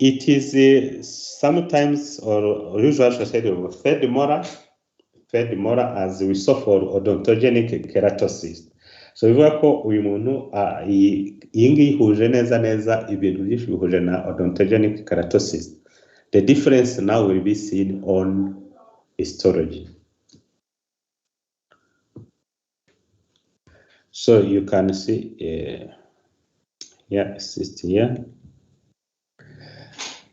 It is sometimes or usually associated with third molar as we saw for odontogenic keratosis. So bivuga ko uyu muntu iyi ngiyi ihuje neza ibintu byinshi bihuje na odontogenic keratosis. The difference now will be seen on histology. So you can see cyst here.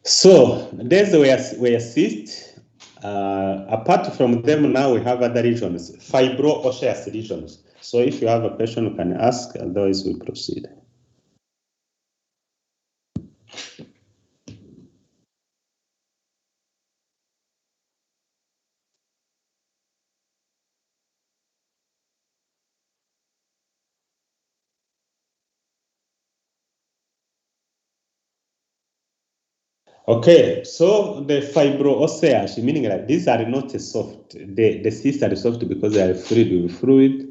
So there's where cyst. Apart from them, now we have other regions, fibro-osseous regions. So if you have a question, you can ask, otherwise we proceed. Okay, so the fibro-osseous, meaning that these are not soft. The cysts are soft because they are filled with fluid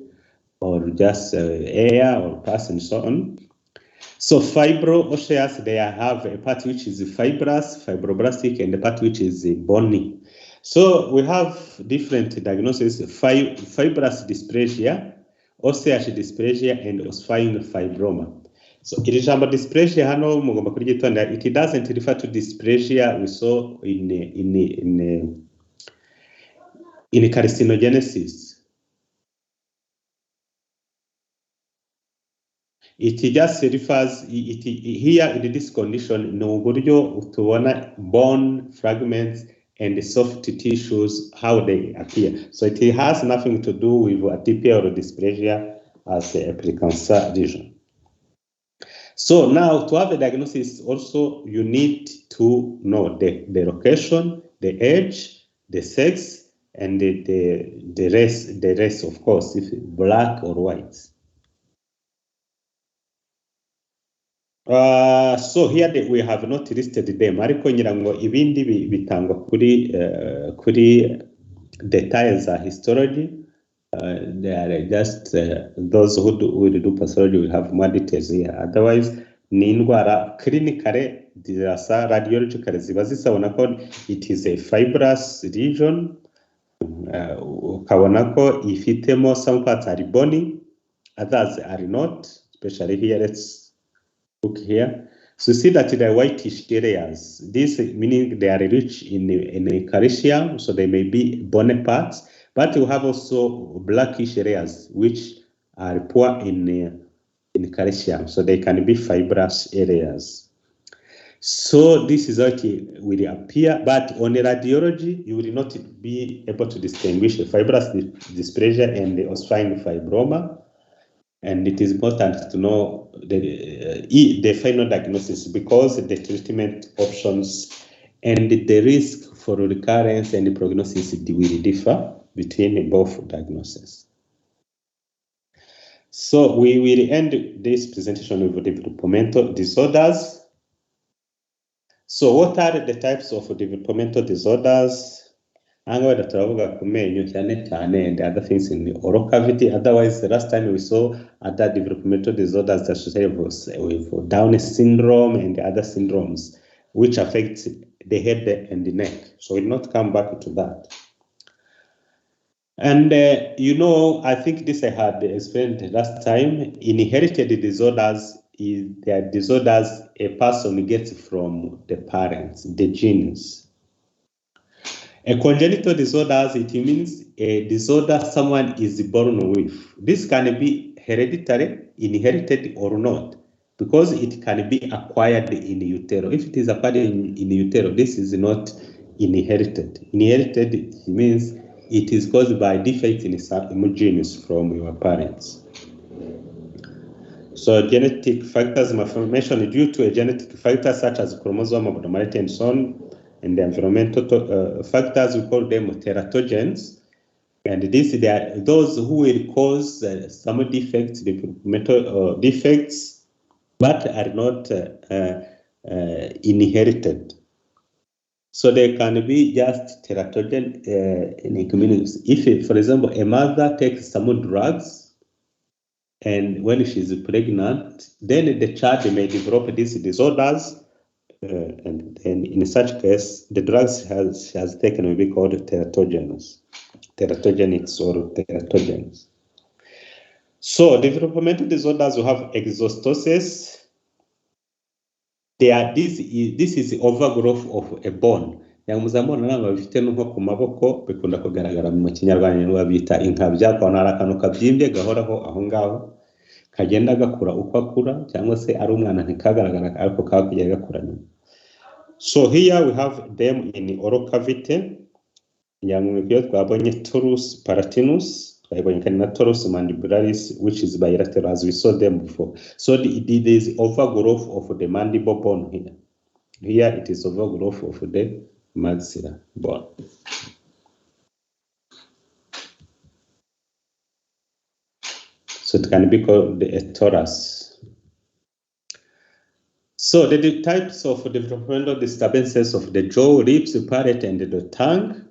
or just air or pus and so on. So fibro-osseous, they have a part which is fibrous, fibroblastic, and a part which is bony. So we have different diagnoses: fibrous dysplasia, osseous dysplasia, and ossifying fibroma. So iri jambo dysplasia hano mugomba kuryitonda. It doesn't refer to dysplasia we saw in carcinogenesis. It just refers here in this condition no uburyo tubona bone fragments and soft tissues how they appear. So it has nothing to do with atypia or dysplasia as a precancer lesion. So now to have a diagnosis also you need to know the location, the age, the sex, and the race of course, if black or white. So here we have not listed them. Ariko nyirango ibindi bitangwa kuri details are histology. They are just those who will do pathology will have more details here. Otherwise, ni indwara clinically zirasa radiologically ziba zisabona ko it is a fibrous lesion. Ukabona ko ifitemo some parts are bony, others are not. Especially here, let's look here. So see that there are whitish areas. This meaning they are rich in calcium, so they may be bony parts. But you have also blackish areas which are poor in calcium, so they can be fibrous areas. So this is how it will appear, but on the radiology, you will not be able to distinguish the fibrous dysplasia and the ossifying fibroma. And it is important to know the final diagnosis because the treatment options and the risk for recurrence and the prognosis will differ between both diagnoses. So we will end this presentation with developmental disorders. So what are the types of developmental disorders? Angwa turavuga ku menyo cyane cyane and other things in the oral cavity. Otherwise, the last time we saw other developmental disorders associated with Down syndrome and other syndromes which affect the head and the neck. So we'll not come back to that. And I think this I had explained last time. Inherited disorders they are disorders a person gets from the parents, the genes. A congenital disorders, it means a disorder someone is born with. This can be hereditary, inherited or not, because it can be acquired in utero. If it is acquired in utero, this is not inherited. Inherited means it is caused by defect in some genes from your parents. So genetic factors, malformation due to a genetic factor such as chromosome abnormality and so on, and the environmental factors, we call them teratogens. And they are those who will cause some defects, developmental defects, but are not inherited. So they can be just teratogen in a community. If, for example, a mother takes some drugs, and when she's pregnant, then the child may develop these disorders. And in such case, the drugs she has taken will be called teratogens, teratogenics or teratogens. So developmental disorders will have exostosis. This is overgrowth of a bone. Muzamubona nanga bifite nko ku maboko bikunda kugaragara mu kinyarwanda babita inkabya, kwa akantu kabyimbye gahoraho aho ngaho kagenda gakura uko akura, cyangwa se ari umwana ntikagaragara ariko kakujya gakura nyuma. So here we have them in oral cavity. Twabonye torus palatinus, twabonye kandi torus mandibularis, which is bilateral as we saw them before. So there is overgrowth of the mandible bone here. Here it is overgrowth of the maxilla bone. So it can be called a torus. So the types of developmental disturbances of the jaw, lips, palate, and the tongue.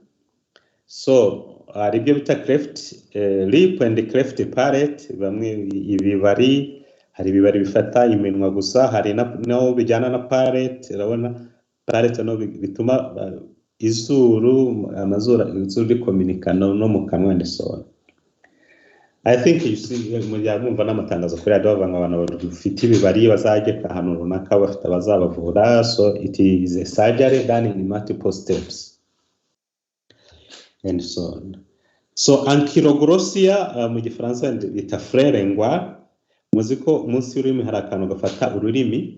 So ibyo bita cleft lip and cleft palate, bamwe ibibari, hari ibibari bifata iminwa gusa, hari no bijyana na palate. Urabona palate no bituma izuru, amazuru, izuru rikominikana no mu kanwa and so on. I think you see mu gihe mwumva n'amatangazo kuri radio bavanga abantu bafite ibibari bazajye ahantu runaka bafite bazabavura. So it is a surgery done in multiple steps and so on. So ankylosing mu gifaransa bita frelengwa, muziko munsi y'ururimi hari akantu gafata ururimi,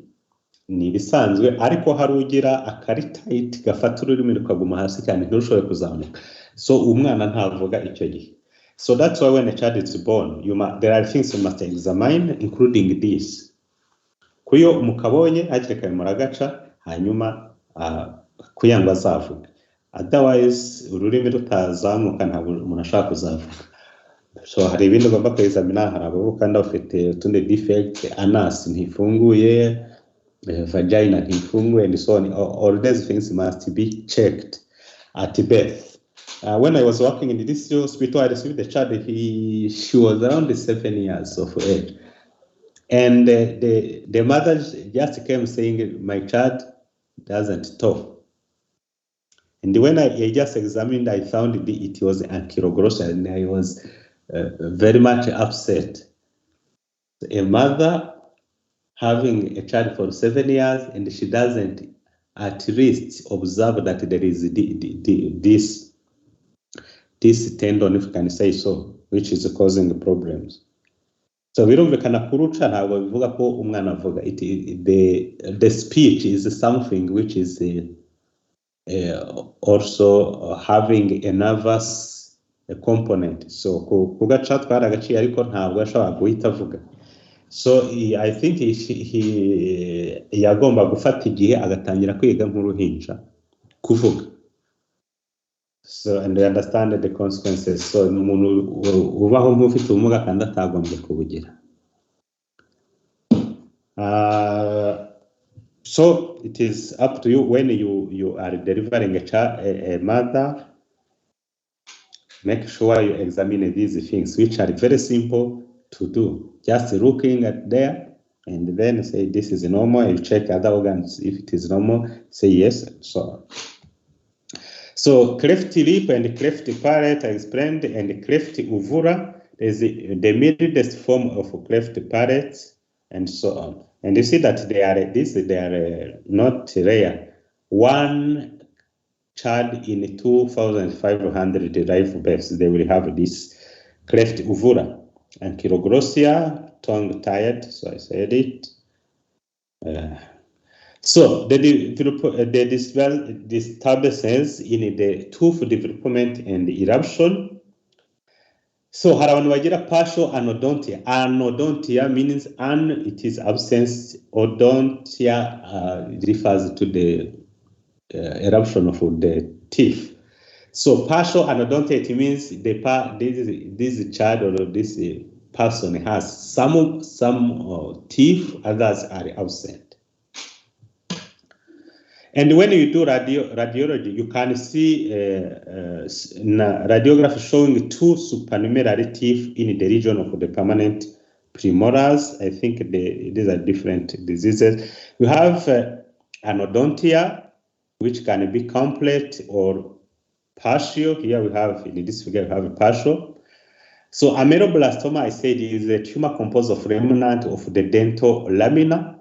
ni bisanzwe, ariko hari ugira akaritite gafata ururimi rukaguma hasi cyane ntushobore kuzamuka. So umwana ntavuga icyo gihe. So that's why when a child is born, there are things you must examine, including this. Kuyo mukabonye hakiri kare muragaca, hanyuma kuyangwa azavuga. Otherwise ururimi rutazamuka ntabwo umuntu ashaka kuzavuga. So hari ibintu ugomba kwexamina, hari abo kandi bafite utundi defect, anus ntifunguye, vagina ntifunguye, and so on. All these things must be checked at birth. When I was working in this hospital, I received a child. She was around 7 years of age, and the mother just came saying, "My child doesn't talk." And when I just examined, I found it was ankylosing, and I was very much upset. A mother having a child for 7 years, and she doesn't at least observe that there is this tendon, if you can say so, which is causing the problems. So birumvikana kuruca ntabwo bivuga ko umwana avuga. The speech is something which is also having a nervous component. So kugaca twaragaciye ariko ntabwo ashobora guhita avuga. So I think he yagomba gufata igihe agatangira kwiga nk'uruhinja kuvuga. So, and they understand the consequences. So umuntu ubaho nk'ufite ubumuga kandi atagombye kubugira. So it is up to you when you are delivering a mother. Make sure you examine these things, which are very simple to do. Just looking at there and then say this is normal. You check other organs. If it is normal, say yes, and so on. So cleft lip and cleft palate I explained, and cleft uvula is the mildest form of cleft palate, and so on. And you see that they are not rare. One child in 2,500 live births, they will have this cleft uvula. Ankylosing, tongue tied, so I said it. So the disturbances in the tooth development and eruption. So hari abantu bagira partial anodontia. Anodontia means it is absence. Odontia refers to the eruption of the teeth. So partial anodontia, it means this child or this person has some teeth, others are absent. And when you do radiology, you can see radiograph showing two supernumerary teeth in the region of the permanent premolars. I think these are different diseases. We have anodontia, which can be complete or partial. Here we have, in this figure, we have a partial. So ameloblastoma, I said, is a tumor composed of remnant of the dental lamina.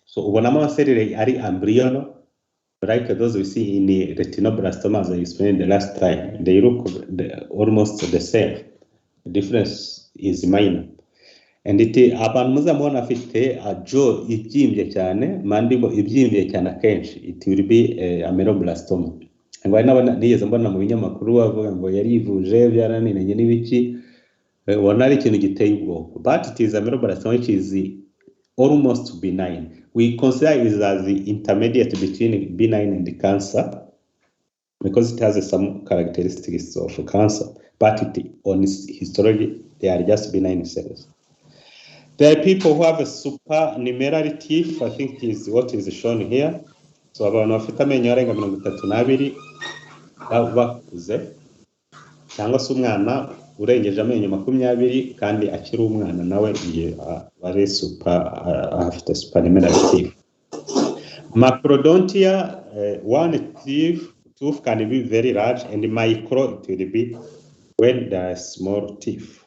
So ubonamo cellulae are embryonal. Like those we see in the retinoblastoma, as I explained the last time, they look almost the same. The difference is minor. And abantu muzamubona afite jaw ibyimbye cyane, mandible ibyimbye cyane akenshi, it will be ameloblastoma. ngo ari nabona nigeze mbona mu binyamakuru bavuga ngo yarivuje byarananiranye n'ibiki, ubona ari ikintu giteye ubwoba. But it is ameloblastoma which is almost benign. We consider it as the intermediate between benign and the cancer because it has some characteristics of cancer, but on histology they are just benign cells. There are people who have a supernumerary teeth. I think is what is shown here. So abantu bafite amenyo arenga 32 bakuze, cyangwa se umwana urengeje amenyo 20 kandi akiri umwana nawe ari afite supernumerary teeth. Macrodontia, one tooth can be very large, and micro it will be when there are small teeth.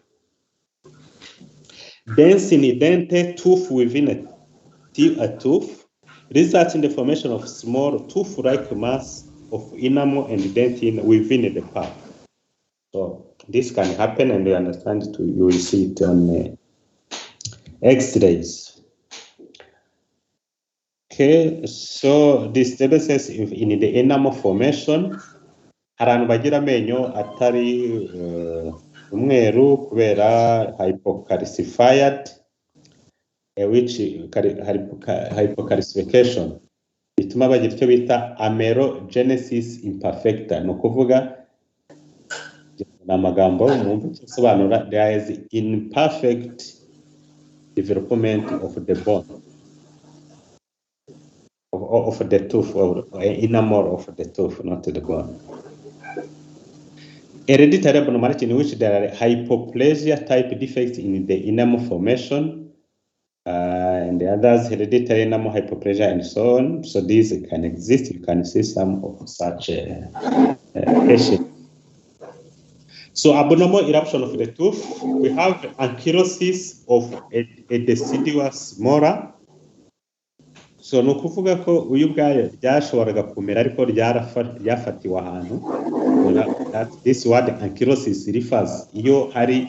Densely dentate tooth within a tooth results in the formation of small tooth-like mass of enamel and dentin within the pulp. So this can happen, and you understand it. You will see it on X-rays. Okay, so disturbances in the enamel formation. Abantu bagira amenyo atari umweru kubera hypocalcified, which hypocalcification bituma bagira icyo bita amelogenesis imperfecta. No kuvuga n'amagambo mu bisobanura there is imperfect development of the bone of the tooth, or enamel of the tooth, not the bone. Hereditary abnormality in which there are hypoplasia type defects in the enamel formation, and the others hereditary enamel hypoplasia and so on. So these can exist. You can see some of such patients. So abnormal eruption of the tooth, we have ankylosis of a deciduous molar. So no kuvuga ko uyu bwayo ryashoboraga kumera ariko ryafatiwe ahantu. This word ankylosis refers iyo hari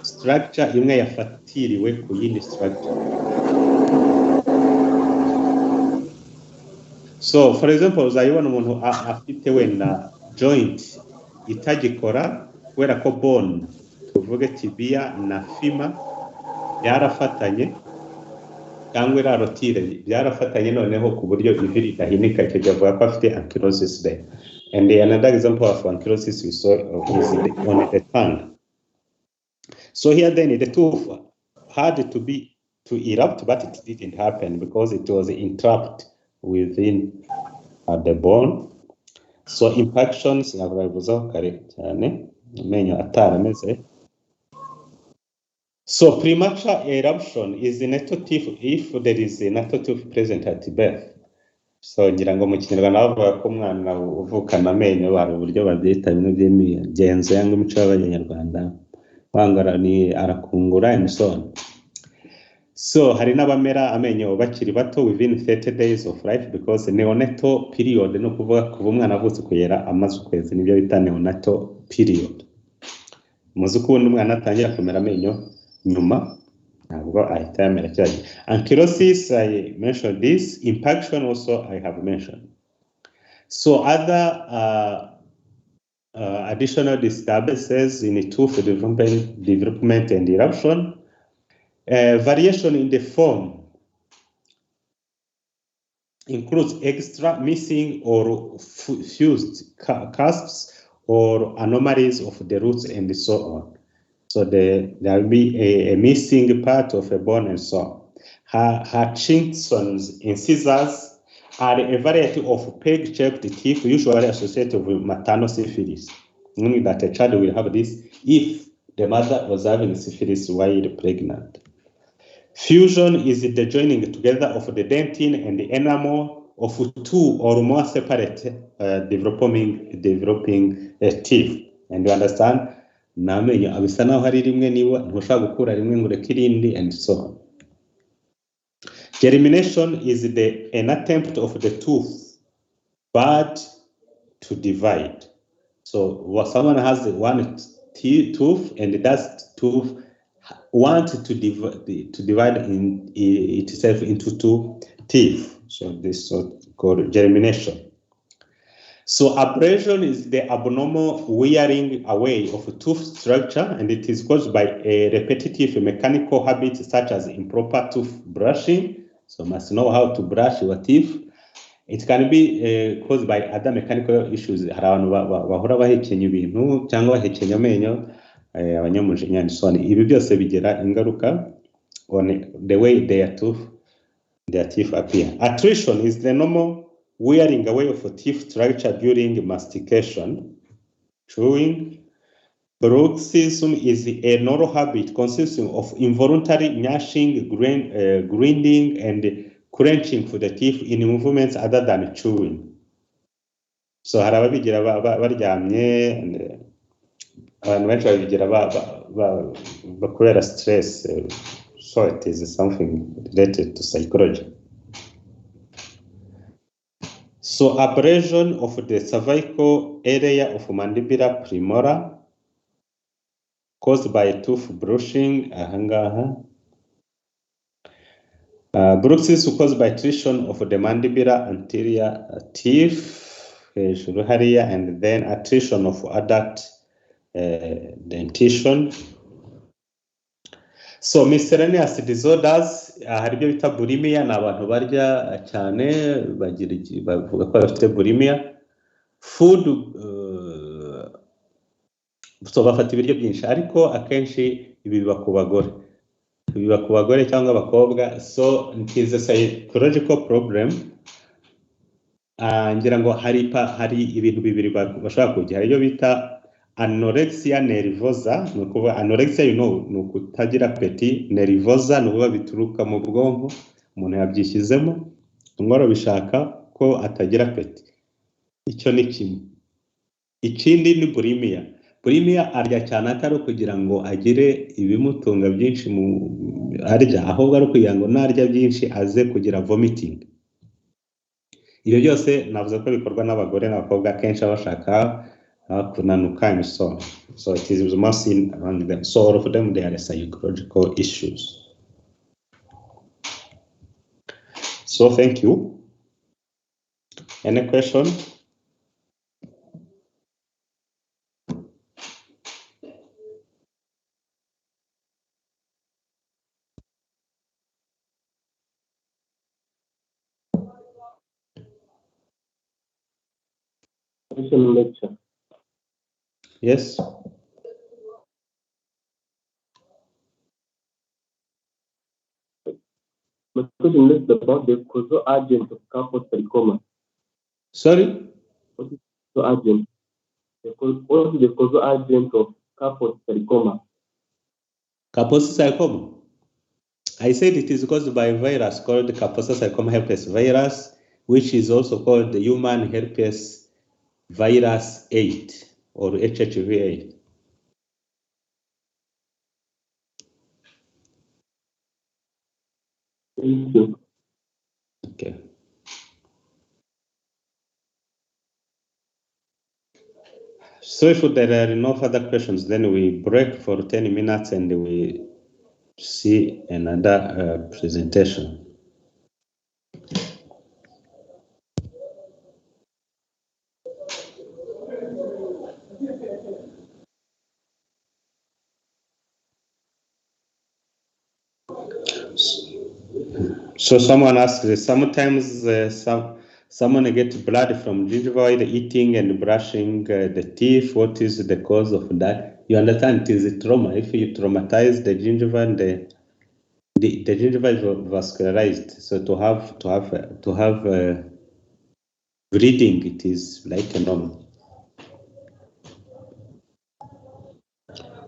structure imwe yafatiriwe ku yindi structure. So for example, uzayibona umuntu afite wenda joint itagikora kubera ko bone tuvuge tibia na femur yarafatanye, cyangwa rotire byarafatanye noneho ku buryo ivi ridahinika, icyo gihe avuga ko afite ankylosis there. And another example of ankylosis we saw is on the tongue. So here then the tooth had to erupt, but it didn't happen because it was entrapped within the bone. So impactions nabwo correct cyane amenyo atarameze. So premature eruption is a natal tooth if there is a natal tooth present at birth. So ngira ngo mu Kinyarwanda bavuga ko umwana uvukana amenyo hari uburyo babyita bimwe by'imigenzo cyangwa imico y'Abanyarwanda, wangara ni arakungura and so on. So hari n'abamera amenyo bakiri bato within 30 days of life, because neonatal period no kuvuga kuva umwana avutse kugera amaze ukwezi nibyo bita neonatal period. Muzi ko umwana atangira kumera amenyo nyuma ntabwo ahita yamera cyane. Ankylosis, I mentioned this. Impaction also I have mentioned. So other additional disturbances in tooth development and eruption, variation in the form includes extra, missing, or fused cusps or anomalies of the roots and so on. So there will be a missing part of a bone and so on. Hutchinson's incisors are a variety of peg-shaped teeth usually associated with maternal syphilis, meaning that a child will have this if the mother was having syphilis while pregnant. Fusion is the joining together of the dentin and the enamel of two or more separate developing teeth. And you understand? Namenyo abisa naho hari rimwe niba ntushaka gukura rimwe ngo rekirindi and so on. Germination is an attempt of the tooth bud to divide. So someone has one tooth and that tooth wants to divide itself into two teeth. So this is called germination. So abrasion is the abnormal wearing away of a tooth structure, and it is caused by a repetitive mechanical habit such as improper tooth brushing. So must know how to brush your teeth. It can be caused by other mechanical issues. Hari abantu bahora bahekenya ibintu cyangwa bahekenya amenyo, abanyamujinya and so on. Ibi byose bigira ingaruka on the way their teeth appear. Attrition is the normal wearing away of teeth structure during mastication, chewing. Bruxism is a neural habit consisting of involuntary gnashing, grinding, and crunching for the teeth in movements other than chewing. So hari ababigira baryamye, abantu benshi babigira bakorera stress, so it is something related to psychology. So abrasion of the cervical area of mandibular premolar caused by tooth brushing, bruxism caused by attrition of the mandibular anterior teeth, and then attrition of adult dentition. So miscellaneous disorders, hari ibyo bita bulimia, ni abantu barya cyane bavuga ko bafite bulimia. Food, so bafata ibiryo byinshi, ariko akenshi ibi biba ku bagore cyangwa abakobwa. So it is a psychological problem. Ngira ngo hari ibintu bibiri bashaka kugira, iyo bita anorexia nervosa. Ni ukuvuga anorexia, ni ukutagira apeti. Nervosa ni ukuvuga bituruka mu bwonko, umuntu yabyishyizemo, umworo bishaka ko atagira apeti. Icyo ni kimwe. Ikindi ni bulimia. Bulimia arya cyane atari kugira ngo agire ibimutunga byinshi arya, ahubwo ari kugira ngo narya byinshi aze kugira vomiting. Ibyo byose navuze ko bikorwa n'abagore n'abakobwa, kenshi bashaka kunanuka and so on. So it is most seen among them. So all of them, they are psychological issues. So thank you. Any question?
Lecture.
Yes.
My question is about the causal agent of carpal sarcoma.
Sorry?
What is the agent? What is the causal agent of carpal sarcoma?
Carpal sarcoma. I said it is caused by a virus called the carpal sarcoma herpes virus, which is also called the human herpes virus 8 or HHV 8.
Thank you.
Okay. So if there are no further questions, then we break for 10 minutes and we see another presentation. So someone asked, sometimes someone gets blood from gingival eating and brushing the teeth. What is the cause of that? You understand, it is a trauma. If you traumatize the gingiva, the gingiva is vascularized. So to have bleeding, it is like a normal.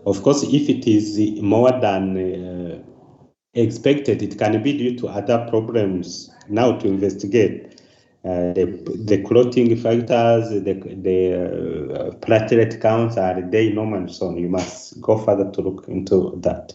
Of course, if it is more than expected, it can be due to other problems. Now to investigate the clotting factors, the platelet counts, are they normal? So you must go further to look into that.